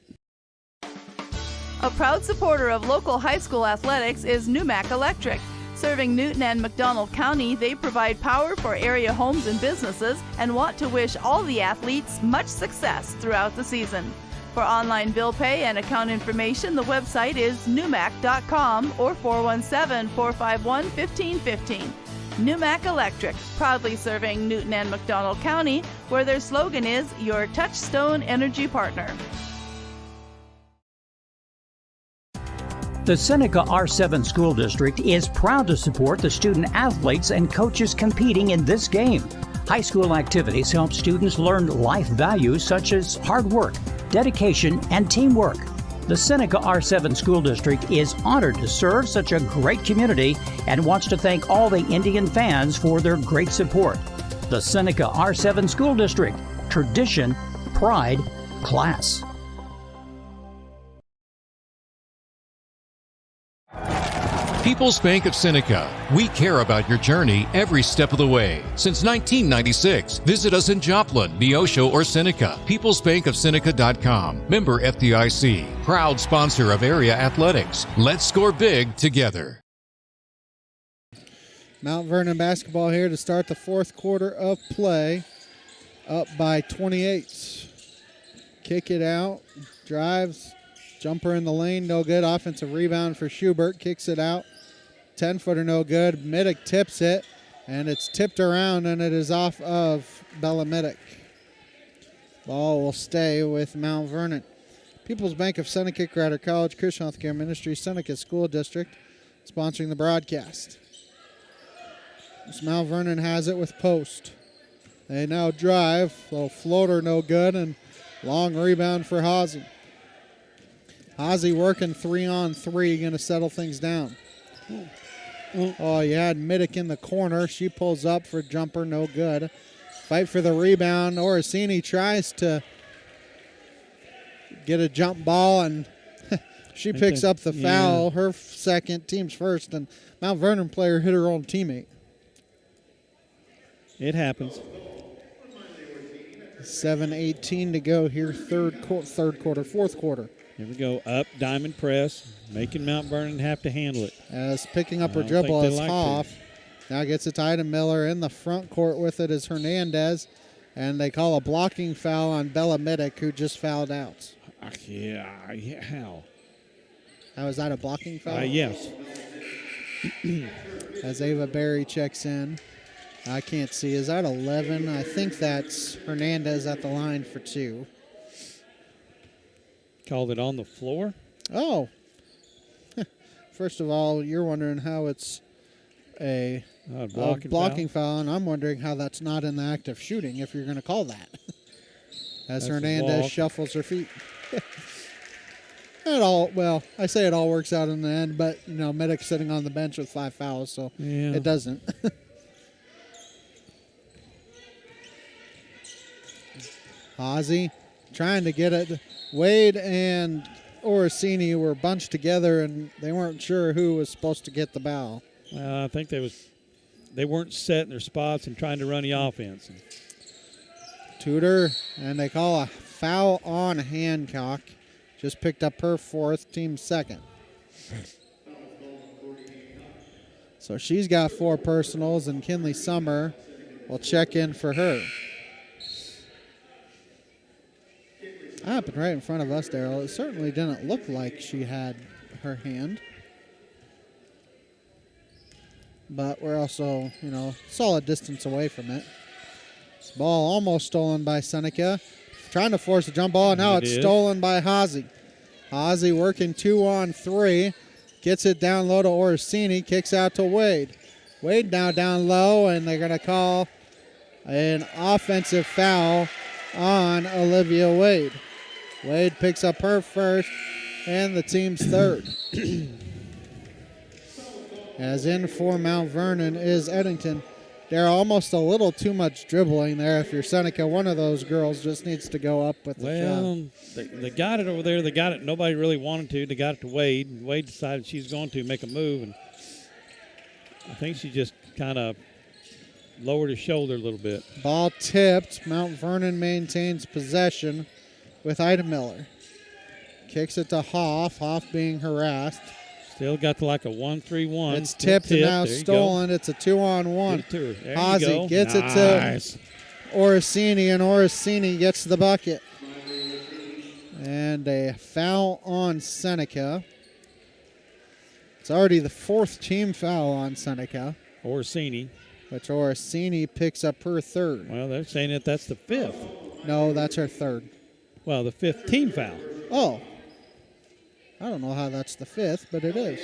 A proud supporter of local high school athletics is Numac Electric. Serving Newton and McDonald County, they provide power for area homes and businesses and want to wish all the athletes much success throughout the season. For online bill pay and account information, the website is numac.com or 417-451-1515. Numac Electric, proudly serving Newton and McDonald County, where their slogan is your touchstone energy partner. The Seneca R7 School District is proud to support the student athletes and coaches competing in this game. High school activities help students learn life values such as hard work, dedication, and teamwork. The Seneca R7 School District is honored to serve such a great community and wants to thank all the Indian fans for their great support. The Seneca R7 School District, tradition, pride, class. People's Bank of Seneca. We care about your journey every step of the way. Since 1996, visit us in Joplin, Neosho, or Seneca. PeoplesBankOfSeneca.com. Member FDIC. Proud sponsor of area athletics. Let's score big together. Mount Vernon basketball here to start the fourth quarter of play. Up by 28. Kick it out. Drives. Jumper in the lane, no good. Offensive rebound for Schubert. Kicks it out. 10-footer, no good. Middick tips it, and it's tipped around, and it is off of Bella Middick. Ball will stay with Mount Vernon. People's Bank of Seneca, Crowder College, Christian Healthcare Ministry, Seneca School District, sponsoring the broadcast. This Mount Vernon has it with Post. They now drive. Little floater, no good, and long rebound for Hazy. Hazy working 3-on-3, going to settle things down. Oh, you had Middick in the corner. She pulls up for jumper, no good. Fight for the rebound. Orsini tries to get a jump ball, and she picks up the foul. Her second, team's first, and Mount Vernon player hit her own teammate. It happens. 7:18 to go here, fourth quarter. Here we go, up, diamond press, making Mount Vernon have to handle it. As picking up her dribble is Hoff. Now gets it to Ida Miller. In the front court with it is Hernandez. And they call a blocking foul on Bella Middick, who just fouled out. How? How is that a blocking foul? Yes. As Ava Berry checks in. I can't see. Is that 11? I think that's Hernandez at the line for 2. Called it on the floor? Oh. First of all, you're wondering how it's a blocking foul, and I'm wondering how that's not in the act of shooting if you're going to call that. As Hernandez shuffles her feet. I say it all works out in the end, but, Middick's sitting on the bench with 5 fouls, so it doesn't. Hazy trying to get it. Wade and Orsini were bunched together, and they weren't sure who was supposed to get the ball. I think they weren't set in their spots and trying to run the offense. Tudor, and they call a foul on Hancock. Just picked up her 4th, team 2nd. So she's got 4 personals, and Kinley Summer will check in for her. That happened right in front of us, Daryl. It certainly didn't look like she had her hand. But we're also, solid distance away from it. This ball almost stolen by Seneca. Trying to force a jump ball. Now it's stolen by Hazy. Hazy working 2-on-3. Gets it down low to Orsini. Kicks out to Wade. Wade now down low, and they're going to call an offensive foul on Olivia Wade. Wade picks up her first and the team's 3rd. As in for Mount Vernon is Eddington. They're almost a little too much dribbling there. If you're Seneca, one of those girls just needs to go up with the shot. They got it over there. They got it. Nobody really wanted to. They got it to Wade. And Wade decided she's going to make a move. And I think she just kind of lowered her shoulder a little bit. Ball tipped. Mount Vernon maintains possession with Ida Miller. Kicks it to Hoff. Hoff being harassed. Still got like a 1-3-1. It's tipped and now stolen. It's a 2-on-1. Hazy gets it to Orsini, and Orsini gets the bucket. And a foul on Seneca. It's already the 4th team foul on Seneca. Orsini. Which Orsini picks up her 3rd. Well, they're saying that's the 5th. No, that's her 3rd. Well, the 5th team foul. Oh. I don't know how that's the 5th, but it is.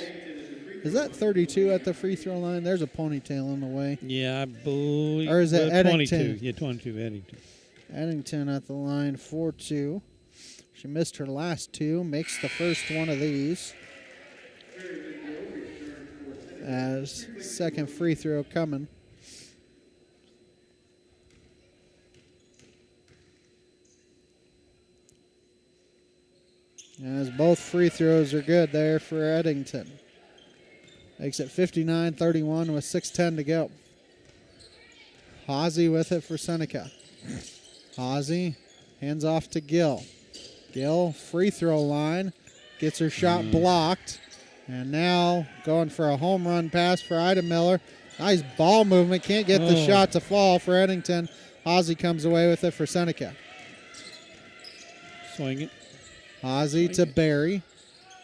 Is that 32 at the free throw line? There's a ponytail in the way. Yeah, I believe. Or is it Eddington? 22. Yeah, 22, Eddington. Eddington at the line, 4-2. She missed her last 2, makes the first one of these. As second free throw coming. As both free throws are good there for Eddington. Makes it 59-31 with 6:10 to go. Hazy with it for Seneca. Hazy hands off to Gill. Gill, free throw line, gets her shot blocked. And now going for a home run pass for Ida Miller. Nice ball movement, can't get the shot to fall for Eddington. Hazy comes away with it for Seneca. Swing it. Hazy to Barry.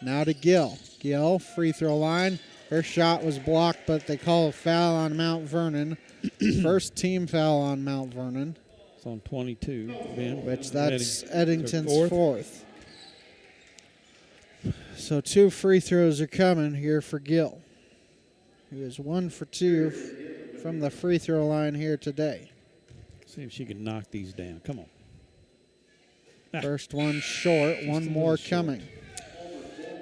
Now to Gill. Gill, free throw line. Her shot was blocked, but they call a foul on Mount Vernon. First team foul on Mount Vernon. It's on 22, Ben. Which that's Eddington's 4th. So 2 free throws are coming here for Gill. who is 1 for 2 from the free throw line here today. See if she can knock these down. Come on. First one short, one more coming.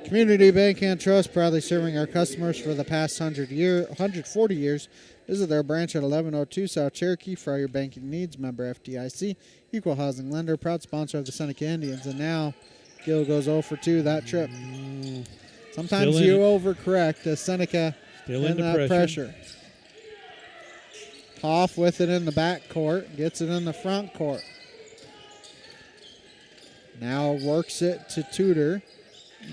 Community Bank and Trust, proudly serving our customers for the past 140 years. Visit their branch at 1102 South Cherokee for all your banking needs. Member FDIC, equal housing lender, proud sponsor of the Seneca Indians. And now Gill goes 0 for 2 that trip. Sometimes you overcorrect as Seneca in that pressure. Hoff with it in the back court, gets it in the front court. Now works it to Tudor,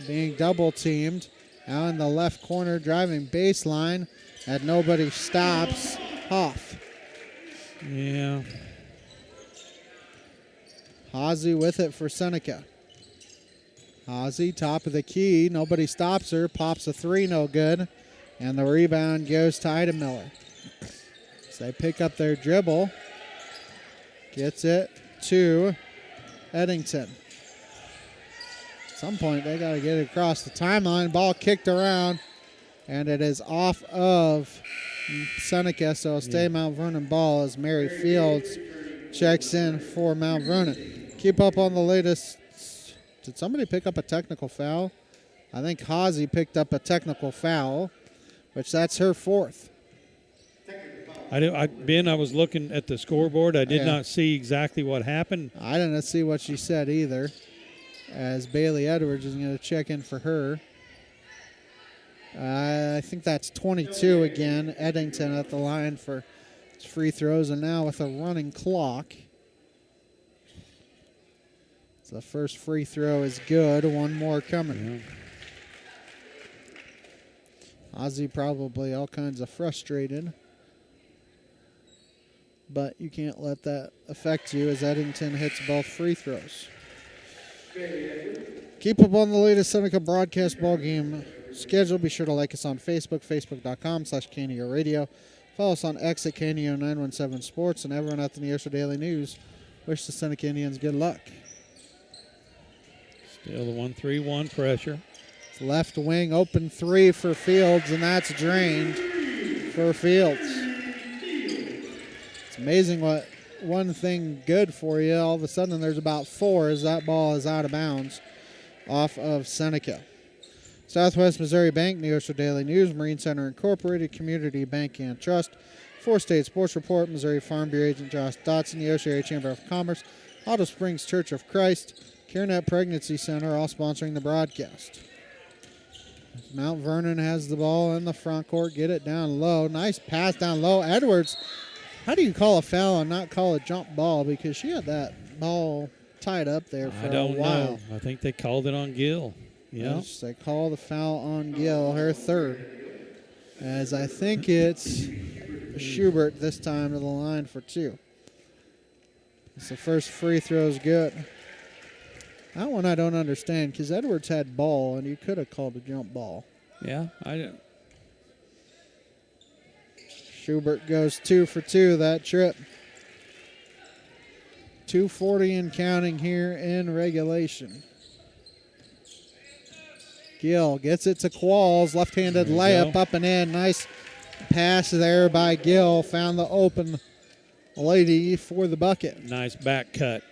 being double teamed. Now in the left corner, driving baseline, and nobody stops. Hoff. Yeah. Hazy with it for Seneca. Hazy, top of the key. Nobody stops her. Pops a 3, no good. And the rebound goes to Ida Miller. So they pick up their dribble. Gets it to Eddington. At some point, they got to get it across the timeline. Ball kicked around, and it is off of Seneca, so it'll stay Mount Vernon ball as Mary Fields checks in for Mount Vernon. Keep up on the latest. Did somebody pick up a technical foul? I think Hazy picked up a technical foul, which that's her 4th. Ben, I was looking at the scoreboard. I did not see exactly what happened. I didn't see what she said either, as Bailey Edwards is going to check in for her. I think that's 22 again. Eddington at the line for free throws, and now with a running clock. So the first free throw is good. One more coming. Ozzy probably all kinds of frustrated, but you can't let that affect you as Eddington hits both free throws. Keep up on the latest Seneca broadcast ball game schedule. Be sure to like us on Facebook, facebook.com/KNEO Radio. Follow us on X at KNEO 917 Sports, and everyone at the Neosho Daily News wish the Seneca Indians good luck. Still the 1-3-1 pressure. Left wing open 3 for Fields, and that's drained for Fields. It's amazing what one thing good for you, all of a sudden there's about 4 as that ball is out of bounds off of Seneca. Southwest Missouri Bank, Neosho Daily News, Marine Center Incorporated, Community Bank and Trust, 4-State Sports Report, Missouri Farm Bureau Agent Josh Dotson, Neosho Area Chamber of Commerce, Auto Springs Church of Christ, CareNet Pregnancy Center, all sponsoring the broadcast. Mount Vernon has the ball in the front court. Get it down low. Nice pass down low. Edwards, how do you call a foul and not call a jump ball? Because she had that ball tied up there for a while. I don't know. I think they called it on Gill. Yeah. Yes, they call the foul on Gill, her 3rd. As I think it's Schubert this time to the line for 2. It's the first free throw is good. That one I don't understand because Edwards had ball and you could have called a jump ball. Yeah, I didn't. Schubert goes 2 for 2 that trip. 2:40 and counting here in regulation. Gill gets it to Qualls. Left-handed layup up and in. Nice pass there by Gill. Found the open lady for the bucket. Nice back cut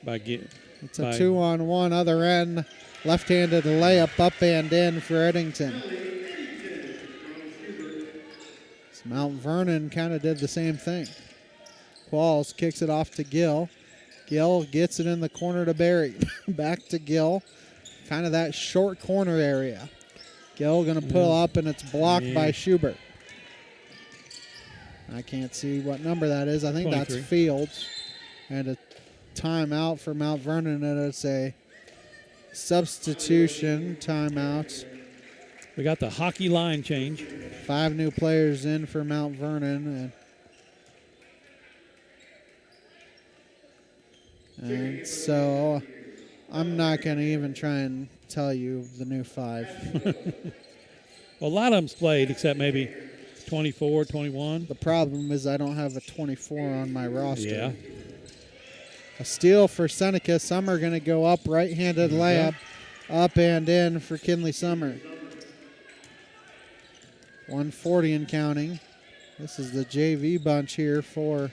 by Gill. It's a 2-on-1 other end. Left-handed layup up and in for Eddington. So Mount Vernon kind of did the same thing. Qualls kicks it off to Gill. Gill gets it in the corner to Barry. Back to Gill. Kind of that short corner area. Gill going to pull up, and it's blocked by Schubert. I can't see what number that is. I think 23. That's Fields. And a timeout for Mount Vernon, and it's a substitution timeout. We got the hockey line change. 5 new players in for Mount Vernon. And so I'm not going to even try and tell you the new 5. Well, a lot of them's played except maybe 24, 21. The problem is I don't have a 24 on my roster. Yeah. A steal for Seneca. Summer going to go up, right-handed layup, up and in for Kinley Summer. 140 and counting. This is the JV bunch here for,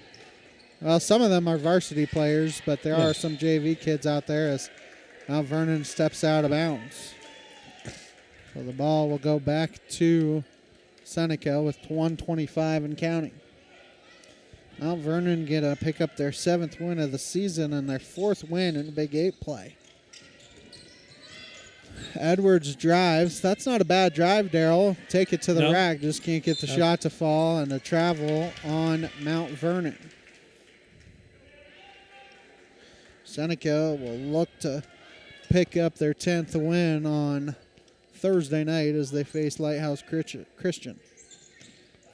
well, some of them are varsity players, but there are some JV kids out there as Mount Vernon steps out of bounds. So the ball will go back to Seneca with 125 and counting. Mount Vernon pick up their 7th win of the season and their 4th win in Big 8 play. Edwards drives. That's not a bad drive, Darryl. Take it to the rack. Just can't get the shot to fall, and a travel on Mount Vernon. Seneca will look to pick up their 10th win on Thursday night as they face Lighthouse Christian.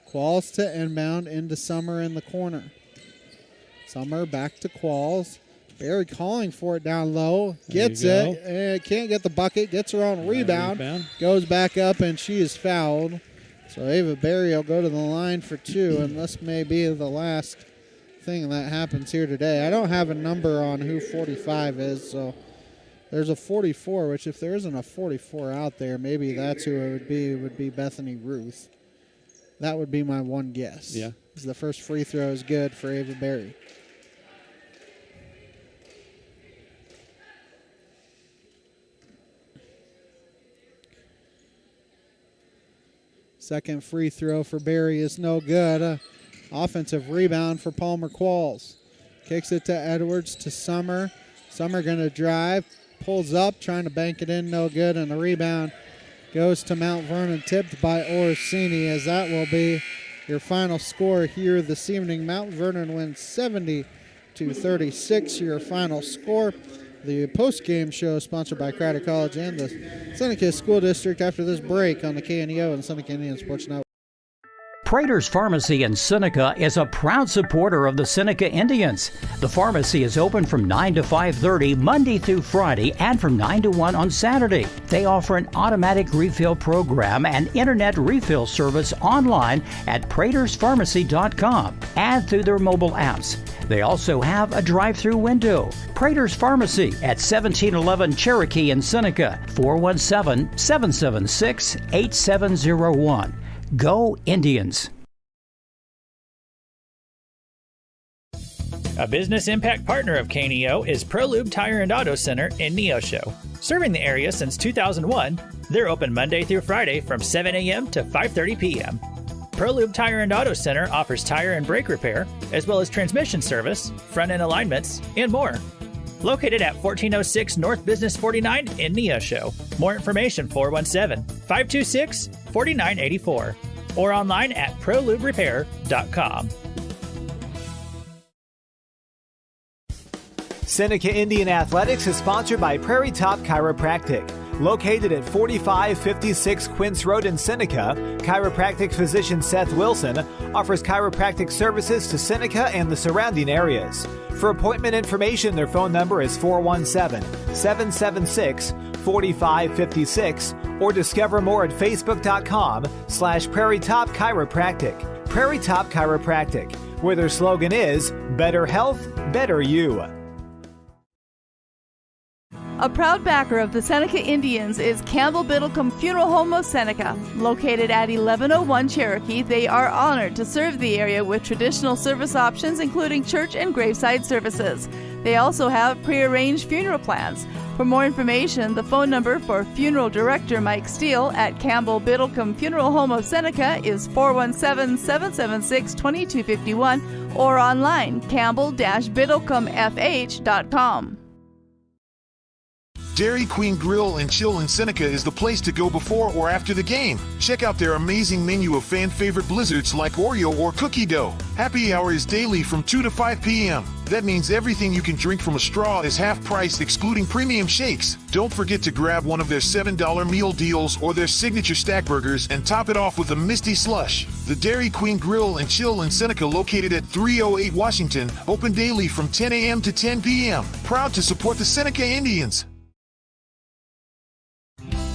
Qualls to inbound into Summer in the corner. Summer back to Qualls. Barry calling for it down low. Gets it. Can't get the bucket. Gets her own rebound. Goes back up, and she is fouled. So Ava Berry will go to the line for 2, and this may be the last thing that happens here today. I don't have a number on who 45 is, so there's a 44, which if there isn't a 44 out there, maybe that's who it would be. It would be Bethany Ruth. That would be my one guess. Yeah. The first free throw is good for Ava Berry. Second free throw for Berry is no good. Offensive rebound for Palmer Qualls. Kicks it to Edwards to Summer. Summer going to drive. Pulls up, trying to bank it in, no good. And the rebound goes to Mount Vernon, tipped by Orsini, as that will be your final score here this evening. Mount Vernon wins 70-36, your final score. The post-game show sponsored by Crowder College and the Seneca School District after this break on the KNEO and Seneca Indian Sports Network. Prater's Pharmacy in Seneca is a proud supporter of the Seneca Indians. The pharmacy is open from 9 to 5:30 Monday through Friday and from 9 to 1 on Saturday. They offer an automatic refill program and internet refill service online at praterspharmacy.com and through their mobile apps. They also have a drive-through window. Prater's Pharmacy at 1711 Cherokee in Seneca, 417-776-8701. Go Indians! A business impact partner of KNEO is ProLube Tire and Auto Center in Neosho. Serving the area since 2001, they're open Monday through Friday from 7 a.m. to 5:30 p.m. ProLube Tire and Auto Center offers tire and brake repair, as well as transmission service, front-end alignments, and more. Located at 1406 North Business 49 in Neosho. More information 417-526-4984 or online at proluberepair.com. Seneca Indian Athletics is sponsored by Prairie Top Chiropractic. Located at 4556 Quince Road in Seneca, chiropractic physician Seth Wilson offers chiropractic services to Seneca and the surrounding areas. For appointment information, their phone number is 417-776-4556 or discover more at facebook.com/Prairie Top Chiropractic. Prairie Top Chiropractic, where their slogan is, better health, better you. A proud backer of the Seneca Indians is Campbell Biddlecombe Funeral Home of Seneca. Located at 1101 Cherokee, they are honored to serve the area with traditional service options including church and graveside services. They also have prearranged funeral plans. For more information, the phone number for Funeral Director Mike Steele at Campbell Biddlecombe Funeral Home of Seneca is 417-776-2251 or online campbell-biddlecomefh.com. Dairy Queen Grill and Chill in Seneca is the place to go before or after the game. Check out their amazing menu of fan-favorite blizzards like Oreo or cookie dough. Happy hour is daily from 2 to 5 p.m. That means everything you can drink from a straw is half price, excluding premium shakes. Don't forget to grab one of their $7 meal deals or their signature stack burgers and top it off with a Misty Slush. The Dairy Queen Grill and Chill in Seneca, located at 308 Washington, open daily from 10 a.m. to 10 p.m. Proud to support the Seneca Indians.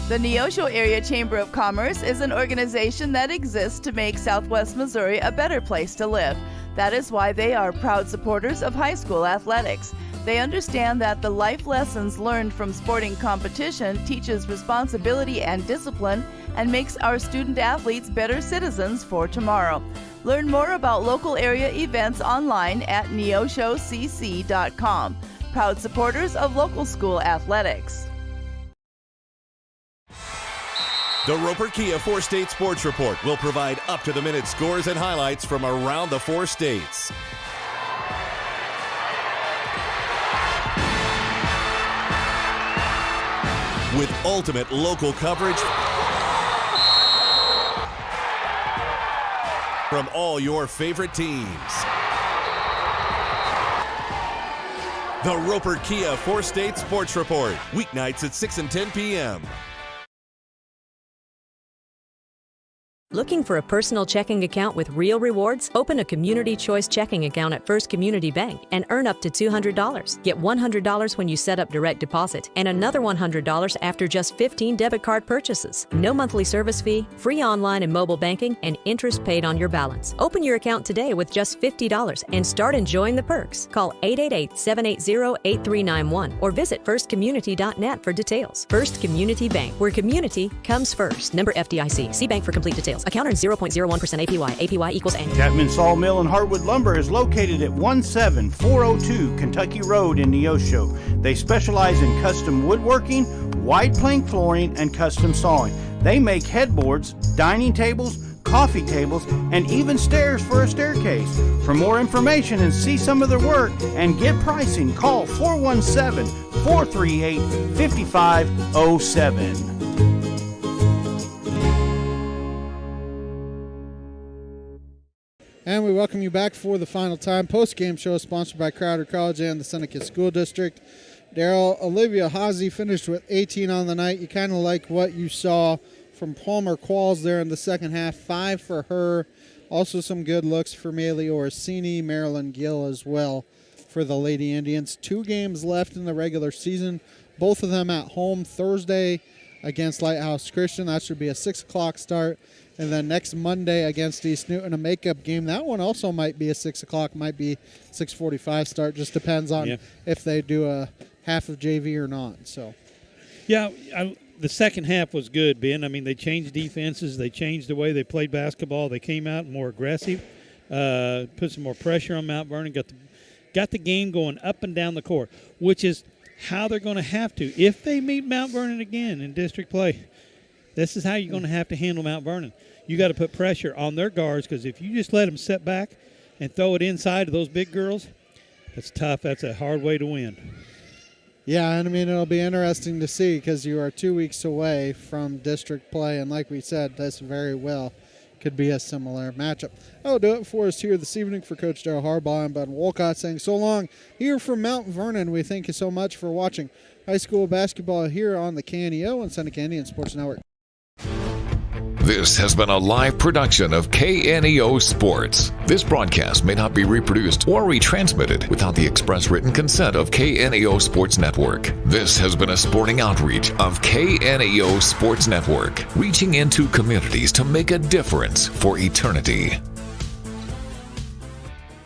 The Neosho Area Chamber of Commerce is an organization that exists to make Southwest Missouri a better place to live. That is why they are proud supporters of high school athletics. They understand that the life lessons learned from sporting competition teaches responsibility and discipline, and makes our student athletes better citizens for tomorrow. Learn more about local area events online at neoshowcc.com. Proud supporters of local school athletics. The Roper Kia 4-State Sports Report will provide up-to-the-minute scores and highlights from around the 4 states. With ultimate local coverage from all your favorite teams. The Roper Kia 4-State Sports Report, weeknights at 6 and 10 p.m. Looking for a personal checking account with real rewards? Open a Community Choice checking account at First Community Bank and earn up to $200. Get $100 when you set up direct deposit and another $100 after just 15 debit card purchases. No monthly service fee, free online and mobile banking, and interest paid on your balance. Open your account today with just $50 and start enjoying the perks. Call 888-780-8391 or visit firstcommunity.net for details. First Community Bank, where community comes first. Member FDIC. See bank for complete details. Account earns 0.01% APY. APY equals annual. Chapman Sawmill and Hardwood Lumber is located at 17402 Kentucky Road in Neosho. They specialize in custom woodworking, wide plank flooring, and custom sawing. They make headboards, dining tables, coffee tables, and even stairs for a staircase. For more information and see some of their work and get pricing, call 417-438-5507. And we welcome you back for the final time. Post-game show sponsored by Crowder College and the Seneca School District. Daryl, Olivia Haase finished with 18 on the night. You kind of like what you saw from Palmer Qualls there in the second half. 5 for her. Also some good looks for Maylee Orsini, Marilyn Gill as well for the Lady Indians. 2 games left in the regular season. Both of them at home Thursday against Lighthouse Christian. That should be a 6 o'clock start. And then next Monday against East Newton, a makeup game. That one also might be a 6 o'clock, might be 6:45 start. Just depends on if they do a half of JV or not. So, yeah, the second half was good, Ben. I mean, they changed defenses. They changed the way they played basketball. They came out more aggressive, put some more pressure on Mount Vernon, got the game going up and down the court, which is how they're going to have to. If they meet Mount Vernon again in district play, this is how you're going to have to handle Mount Vernon. You got to put pressure on their guards, because if you just let them sit back and throw it inside of those big girls, that's tough. That's a hard way to win. Yeah, and I mean, it'll be interesting to see, because you are 2 weeks away from district play, and like we said, this very well could be a similar matchup. That'll do it for us here this evening. For Coach Darrell Harbaugh and Ben Wolcott saying so long here from Mount Vernon. We thank you so much for watching high school basketball here on the KNEO and Seneca Indian Sports Network. This has been a live production of KNEO Sports. This broadcast may not be reproduced or retransmitted without the express written consent of KNEO Sports Network. This has been a sporting outreach of KNEO Sports Network, reaching into communities to make a difference for eternity.